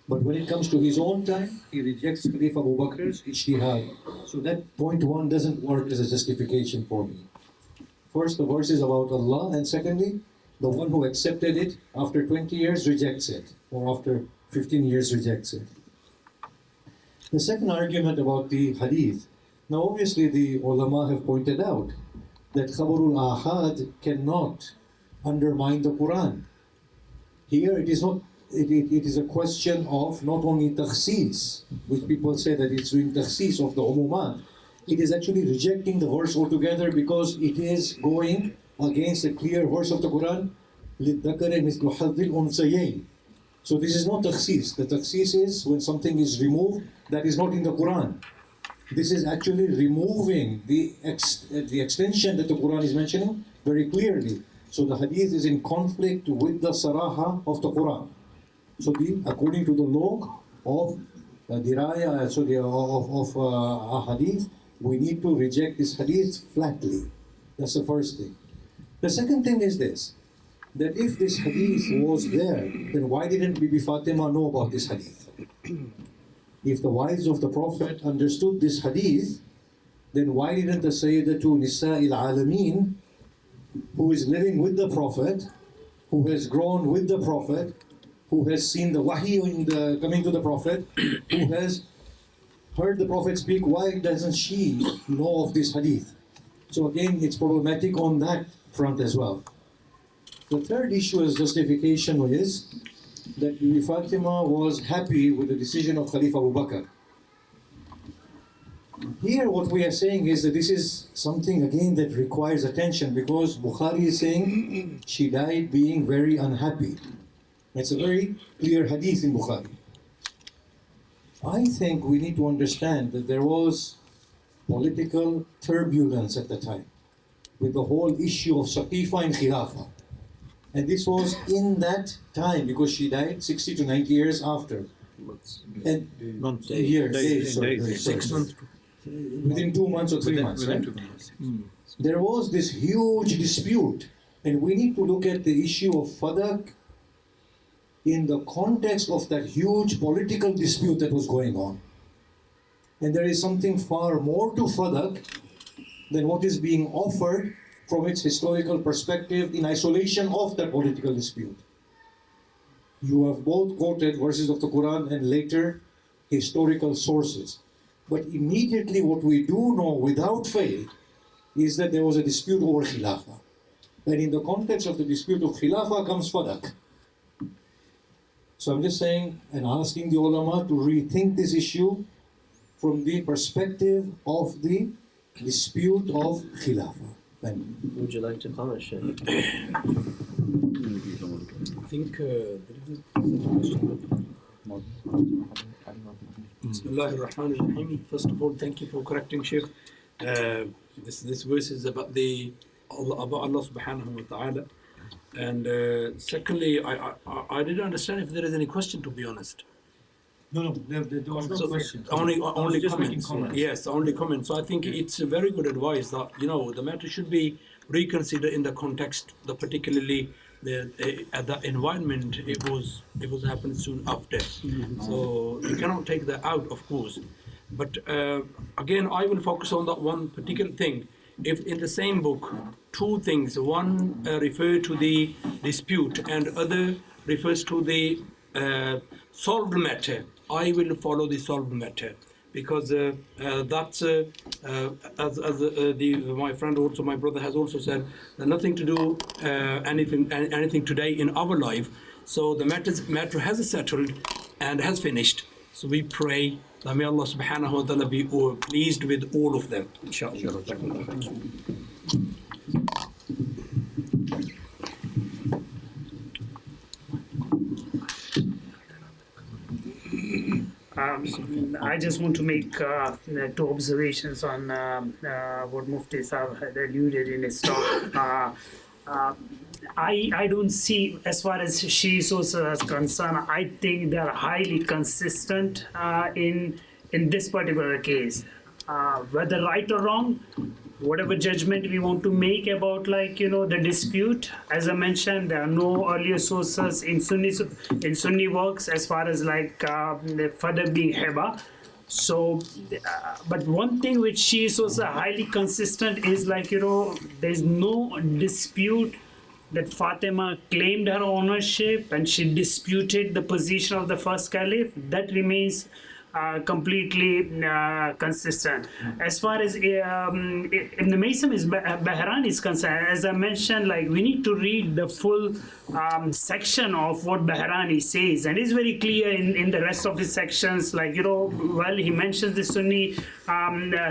But when it comes to his own time, he rejects Khalifa Abu Bakr's ijtihad. So that point 1 doesn't work as a justification for me. First, the verse is about Allah, and secondly, the one who accepted it after 20 years rejects it, or after 15 years rejects it. The second argument about the hadith. Now obviously the ulama have pointed out that Khabarul Ahad cannot undermine the Quran. Here it is not. It is a question of not only takhsis, which people say that it's doing takhsis of the umumat. It is actually rejecting the verse altogether because it is going against a clear verse of the Quran. لِلذَّكَرِ مِثْلُ حَظِّ الْأُنْثَيَيْنِ. So this is not takhsis. The takhsis is when something is removed that is not in the Quran. This is actually removing the extension that the Quran is mentioning very clearly. So the hadith is in conflict with the saraha of the Quran. So according to the law of diraya, of a hadith, we need to reject this hadith flatly. That's the first thing. The second thing is this, that if this hadith was there, then why didn't Bibi Fatima know about this hadith? If the wives of the Prophet understood this hadith, then why didn't the Sayyidatu Nisa'il Alameen, who is living with the Prophet, who has grown with the Prophet, who has seen the wahi coming to the Prophet, who has heard the Prophet speak, why doesn't she know of this hadith? So again, it's problematic on that front as well. The third issue as justification is that Bibi Fatima was happy with the decision of Khalifa Abu Bakr. Here what we are saying is that this is something again that requires attention, because Bukhari is saying she died being very unhappy. It's a very clear hadith in Bukhari. I think we need to understand that there was political turbulence at the time with the whole issue of Saqifa and Khilafah. And this was in that time because she died 60 to 90 years after. And days. 6 months. Within 2 months or 3 months, right? There was this huge dispute, and we need to look at the issue of Fadak in the context of that huge political dispute that was going on. And there is something far more to Fadak than what is being offered from its historical perspective in isolation of that political dispute. You have both quoted verses of the Quran and later historical sources. But immediately what we do know without fail is that there was a dispute over Khulafa. And in the context of the dispute of Khulafa comes Fadak. So I'm just saying and asking the ulama to rethink this issue from the perspective of the dispute of Khulafa. Thank you. Would you like to comment, Sheikh? I think there is a question. Bismillah ar-Rahman ar-Rahim. First of all, thank you for correcting, Sheikh. This verse is about Allah subhanahu wa ta'ala. And secondly, I didn't understand if there is any question, to be honest. No, there was no question. Only just comments. making comments. Yes, only comments. So I think it's a very good advice that the matter should be reconsidered in the context, particularly the environment. It was happened soon after. So you cannot take that out, of course. But again, I will focus on that one particular thing. If in the same book, two things, one refer to the dispute and other refers to the solved matter, I will follow the solved matter, because that's as my friend also, my brother has also said, nothing to do anything today in our life. So the matter has settled and has finished. So we pray that may Allah subhanahu wa ta'ala be pleased with all of them, inshallah. I just want to make two observations on what Mufti Sahib had alluded in his talk. I don't see, as far as Shia sources are concerned, I think they are highly consistent in this particular case. Whether right or wrong, whatever judgment we want to make about the dispute, as I mentioned, there are no earlier sources in Sunni works as far as the Fadak being Heba. So, but one thing which Shia sources are highly consistent is there's no dispute that Fatima claimed her ownership and she disputed the position of the first caliph. That remains completely consistent. As far as Ibn Maysam Bahrani is concerned, as I mentioned, we need to read the full section of what Bahrani says, and it's very clear in the rest of his sections. He mentions the Sunni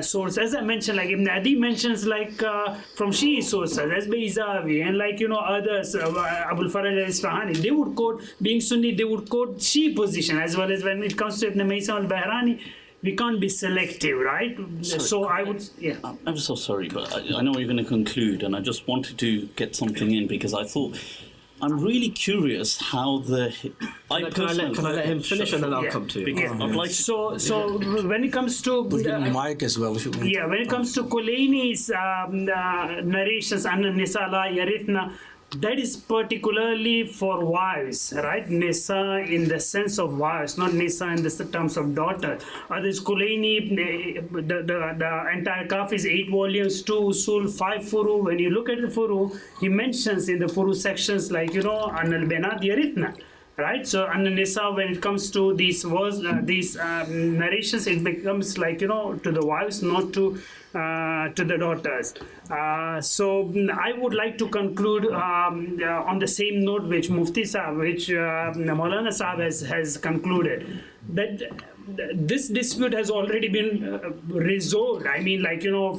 source. As I mentioned, Ibn Adi mentions from Shia sources, as Bayzawi and others, Abul Faraj al-Isfahani, they would quote, being Sunni, they would quote Shia position, as well as when it comes to Ibn Maysam al-Bahrani, we can't be selective, right? Sorry, so I would, yeah. I'm so sorry, but I know you're going to conclude, and I just wanted to get something in because I thought, I'm really curious how Can I let him finish and then I'll come to you? I'd like to, So when it comes to Mic as well. when it comes to Kulaini's narrations, Anna Nisa la Yarithna, that is particularly for wives, right? Nisa in the sense of wives, not Nisa in the terms of daughter. Others, Kulaini, the entire Kaf is 8 volumes, 2 Usul, 5 Furu. When you look at the Furu, he mentions in the Furu sections An al-Benat Yarithna. Right, so An Nisa, when it comes to these narrations, it becomes to the wives, not to the daughters. So I would like to conclude on the same note which Mufti Sahib, which Maulana Sahib has concluded, that this dispute has already been resolved. I mean,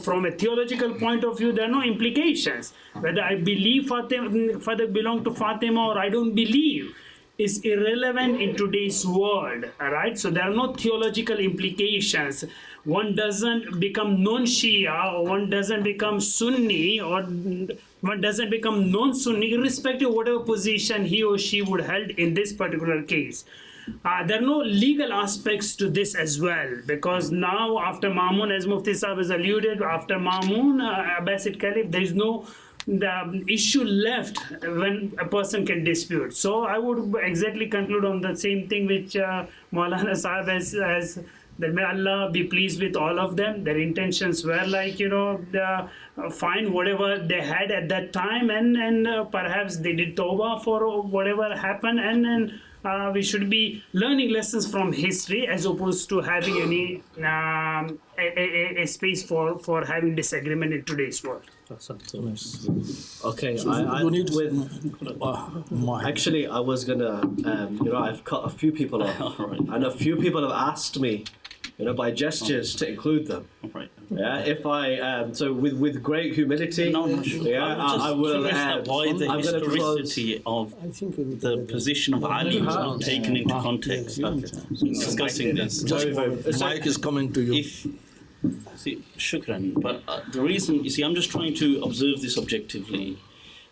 from a theological point of view, there are no implications. Whether I believe Fadak belong to Fatima or I don't believe is irrelevant in today's world, right? So there are no theological implications. One doesn't become non-Shia, or one doesn't become Sunni, or one doesn't become non-Sunni, irrespective of whatever position he or she would held in this particular case. There are no legal aspects to this as well, because now after Ma'mun, as Mufti Sahib has alluded, after Ma'mun, Abbasid Caliph, there is no the issue left when a person can dispute. So I would exactly conclude on the same thing which Maulana Sahib has that may Allah be pleased with all of them. Their intentions were like, find whatever they had at that time, and perhaps they did tawbah for whatever happened, and we should be learning lessons from history as opposed to having any a space for having disagreement in today's world. Okay, actually, I was gonna, I've cut a few people off, and a few people have asked me, by gestures to include them. Right. Yeah, if I so with great humility, I will. Why the historicity of the position of Ali was not taken into context in discussing this. Mike is coming to you. Shukran. But the reason, I'm just trying to observe this objectively.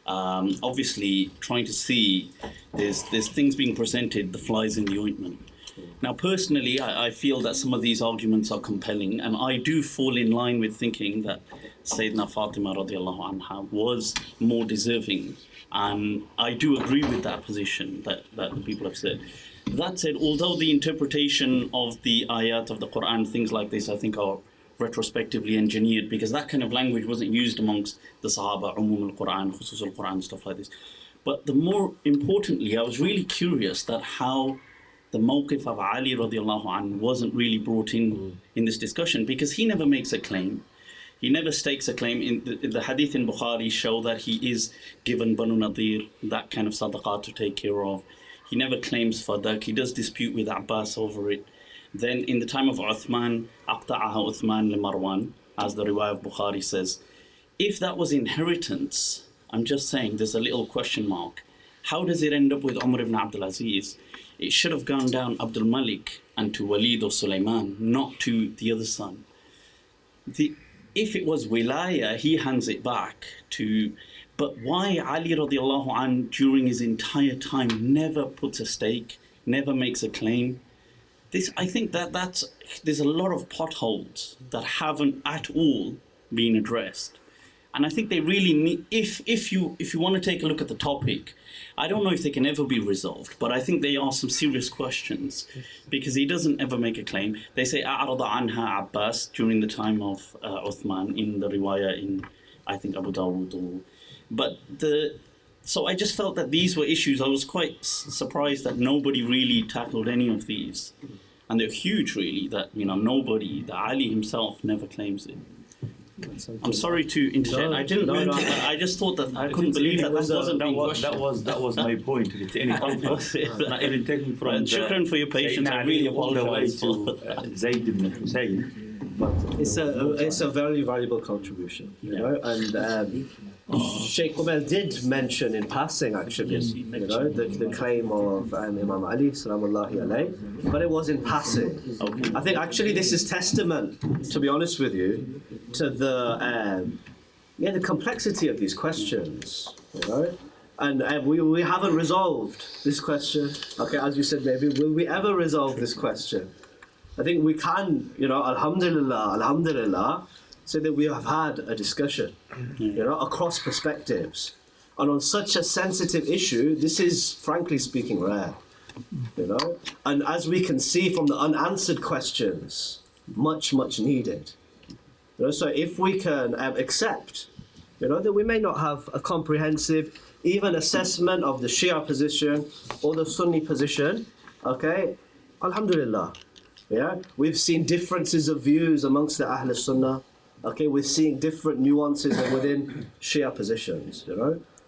Obviously, trying to see there's things being presented, the flies in the ointment. Now, personally, I feel that some of these arguments are compelling, and I do fall in line with thinking that Sayyidina Fatima radiallahu anha was more deserving, and I do agree with that position that the people have said. That said, although the interpretation of the ayat of the Quran, things like this, I think are retrospectively engineered, because that kind of language wasn't used amongst the Sahaba, Umum al-Quran, Khusus al-Quran, stuff like this. But the more importantly, I was really curious that how the mawqif of Ali radiallahu anhu wasn't really brought in this discussion, because he never makes a claim. He never stakes a claim. In the hadith in Bukhari show that he is given Banu Nadir, that kind of sadaqah to take care of. He never claims Fadak. He does dispute with Abbas over it. Then in the time of Uthman, aqta'aha Uthman li Marwan, as the riwayah of Bukhari says. If that was inheritance, I'm just saying there's a little question mark. How does it end up with Umar ibn Abdul Aziz? It should have gone down Abdul Malik and to Walid or Sulaiman, not to the other son. If it was wilaya, he hands it back to. But why Ali radiallahu anh during his entire time never puts a stake, never makes a claim? I think there's a lot of potholes that haven't at all been addressed. And I think they really need, if you want to take a look at the topic, I don't know if they can ever be resolved, but I think they are some serious questions, because he doesn't ever make a claim. They say A'rada anha Abbas during the time of Uthman in the riwayah in, I think, Abu Dawud. So I just felt that these were issues. I was quite surprised that nobody really tackled any of these. And they're huge, really, that that Ali himself never claims it. I'm sorry to interject. I didn't mean to, but I just thought that I couldn't believe that wasn't being questioned. That was my point. If it's any conflict, not even taking from Shukran for your patience. I really apologize to Zayd ibn Hussein. But it's a very valuable contribution, and Sheikh Umar did mention in passing, actually, the claim of Imam Ali, salamullahi alayhi, but it was in passing. Okay. I think actually this is testament, to be honest with you, to the complexity of these questions, and we haven't resolved this question. Okay, as you said, maybe will we ever resolve this question? I think we can, alhamdulillah, say that we have had a discussion, across perspectives. And on such a sensitive issue, this is, frankly speaking, rare, And as we can see from the unanswered questions, much, much needed. So if we can accept, that we may not have a comprehensive, even assessment of the Shia position or the Sunni position, okay, alhamdulillah. Yeah, we've seen differences of views amongst the Ahl Sunnah. Okay, we're seeing different nuances within Shia positions.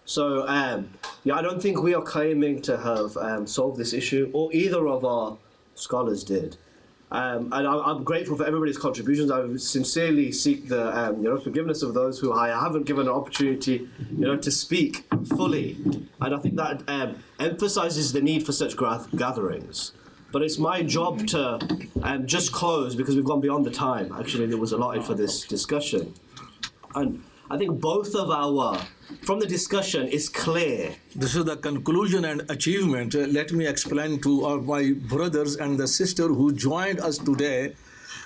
So I don't think we are claiming to have solved this issue, or either of our scholars did. And I'm grateful for everybody's contributions. I sincerely seek the forgiveness of those who I haven't given an opportunity, to speak fully. And I think that emphasizes the need for such gatherings. But it's my job to just close, because we've gone beyond the time, actually, that was allotted for this discussion. And I think both of from the discussion, is clear. This is the conclusion and achievement. Let me explain to my brothers and the sister who joined us today.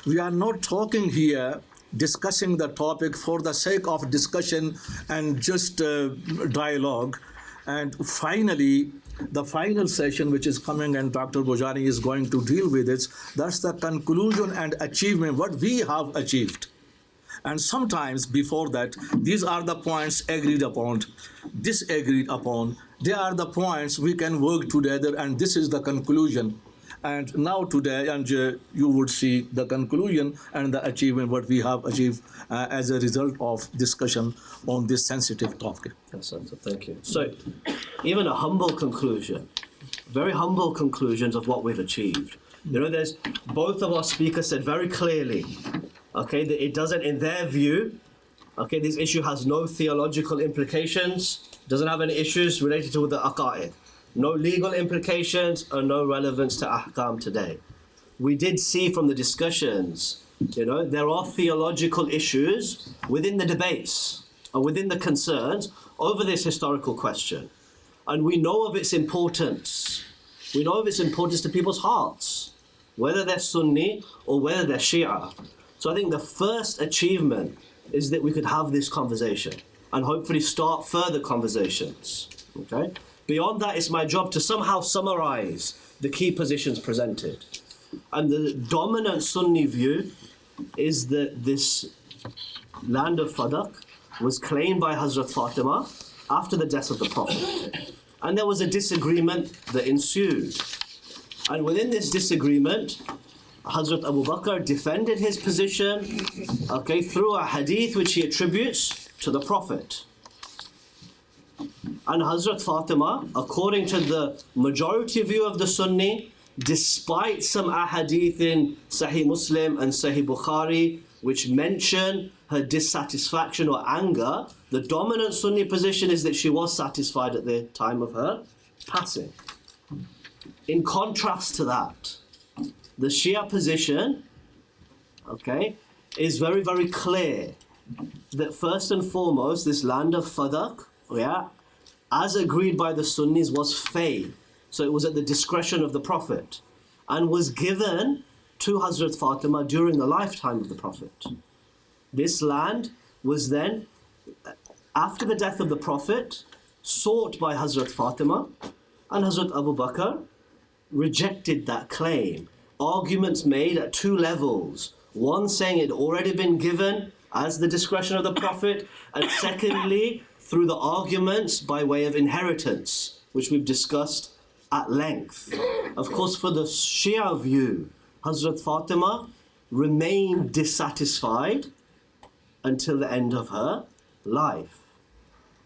We are not talking here discussing the topic for the sake of discussion and just dialogue. And finally, the final session which is coming, and Dr. Bojani is going to deal with it, that's the conclusion and achievement, what we have achieved. And sometimes before that, these are the points agreed upon, disagreed upon. They are the points we can work together, and this is the conclusion. And now today, and you would see the conclusion and the achievement, what we have achieved as a result of discussion on this sensitive topic. Yes, thank you. So, even a humble conclusion, very humble conclusions of what we've achieved. You know, there's, both of our speakers said very clearly, okay, that it doesn't, in their view, okay, this issue has no theological implications, doesn't have any issues related to the aqa'id. No legal implications and no relevance to ahkam today. We did see from the discussions, you know, there are theological issues within the debates and within the concerns over this historical question. And we know of its importance. We know of its importance to people's hearts, whether they're Sunni or whether they're Shia. So I think the first achievement is that we could have this conversation and hopefully start further conversations, okay? Beyond that, it's my job to somehow summarize the key positions presented. And the dominant Sunni view is that this land of Fadak was claimed by Hazrat Fatima after the death of the Prophet. And there was a disagreement that ensued. And within this disagreement, Hazrat Abu Bakr defended his position, okay, through a hadith which he attributes to the Prophet. And Hazrat Fatima, according to the majority view of the Sunni, despite some ahadith in Sahih Muslim and Sahih Bukhari which mention her dissatisfaction or anger, the dominant Sunni position is that she was satisfied at the time of her passing. In contrast to that, the Shia position, okay, is very, very clear that first and foremost, this land of Fadak, yeah, as agreed by the Sunnis, was fay. So it was at the discretion of the Prophet and was given to Hazrat Fatima during the lifetime of the Prophet. This land was then, after the death of the Prophet, sought by Hazrat Fatima, and Hazrat Abu Bakr rejected that claim. Arguments made at two levels. One saying it had already been given as the discretion of the Prophet, and secondly, through the arguments by way of inheritance, which we've discussed at length. Of course, for the Shia view, Hazrat Fatima remained dissatisfied until the end of her life.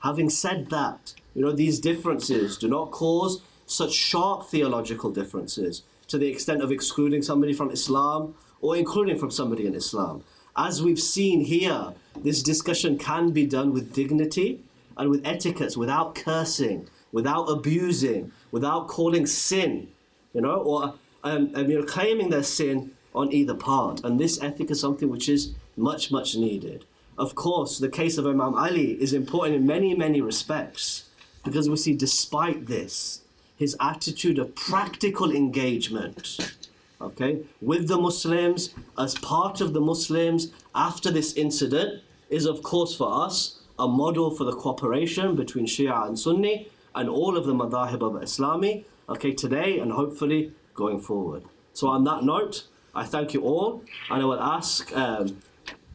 Having said that, you know, these differences do not cause such sharp theological differences to the extent of excluding somebody from Islam or including from somebody in Islam. As we've seen here, this discussion can be done with dignity and with etiquette, without cursing, without abusing, without calling sin, you know, or claiming their sin on either part. And this ethic is something which is much, much needed. Of course, the case of Imam Ali is important in many, many respects, because we see despite this, his attitude of practical engagement, okay, with the Muslims, as part of the Muslims after this incident, is of course for us a model for the cooperation between Shia and Sunni and all of the madahib of Islami, okay, today and hopefully going forward. So on that note, I thank you all, and I will ask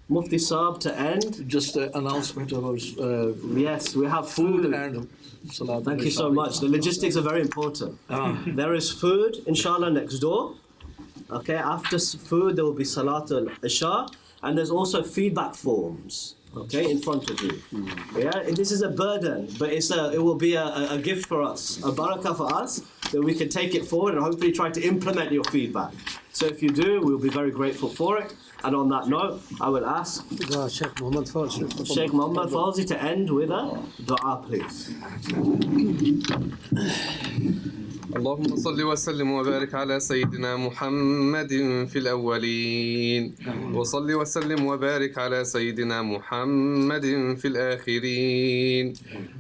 Mufti Saab to end. Just an announcement about yes, we have food and Salat. Thank you so much. The logistics are very important. There is food, inshallah, next door. Okay, after food there will be Salat al-Isha, and there's also feedback forms, okay, in front of you. Yeah, and this is a burden, but it will be a gift for us, a barakah for us, that we can take it forward and hopefully try to implement your feedback. So if you do, we'll be very grateful for it. And on that note, I would ask Sheikh Muhammad Fawzi to end with a dua, please. اللهم صل وسلم وبارك على سيدنا محمد في الأولين وصل وسلم وبارك على سيدنا محمد في الآخرين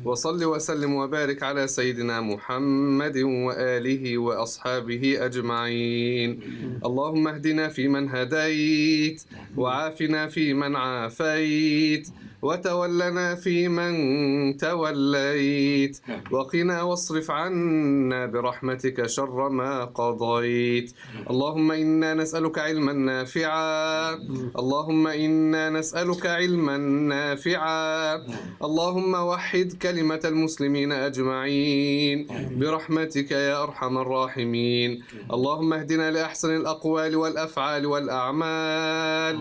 وصل وسلم وبارك على سيدنا محمد وآله وأصحابه أجمعين اللهم اهدنا فيمن هديت وعافنا فيمن عافيت وتولنا فيمن توليت وقنا واصرف عنا برحمتك شر ما قضيت اللهم إنا نسألك علما نافعا اللهم إنا نسألك علما نافعا اللهم وحد كلمة المسلمين أجمعين برحمتك يا أرحم الراحمين اللهم اهدنا لأحسن الأقوال والأفعال والأعمال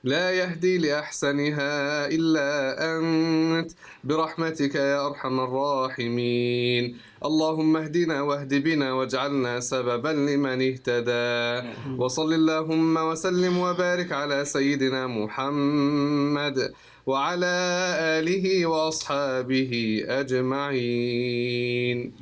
لا يهدي لأحسنها إلا أنت برحمتك يا أرحم الراحمين اللهم اهدنا واهد بنا واجعلنا سببا لمن اهتدى وصل اللهم وسلم وبارك على سيدنا محمد وعلى آله وأصحابه أجمعين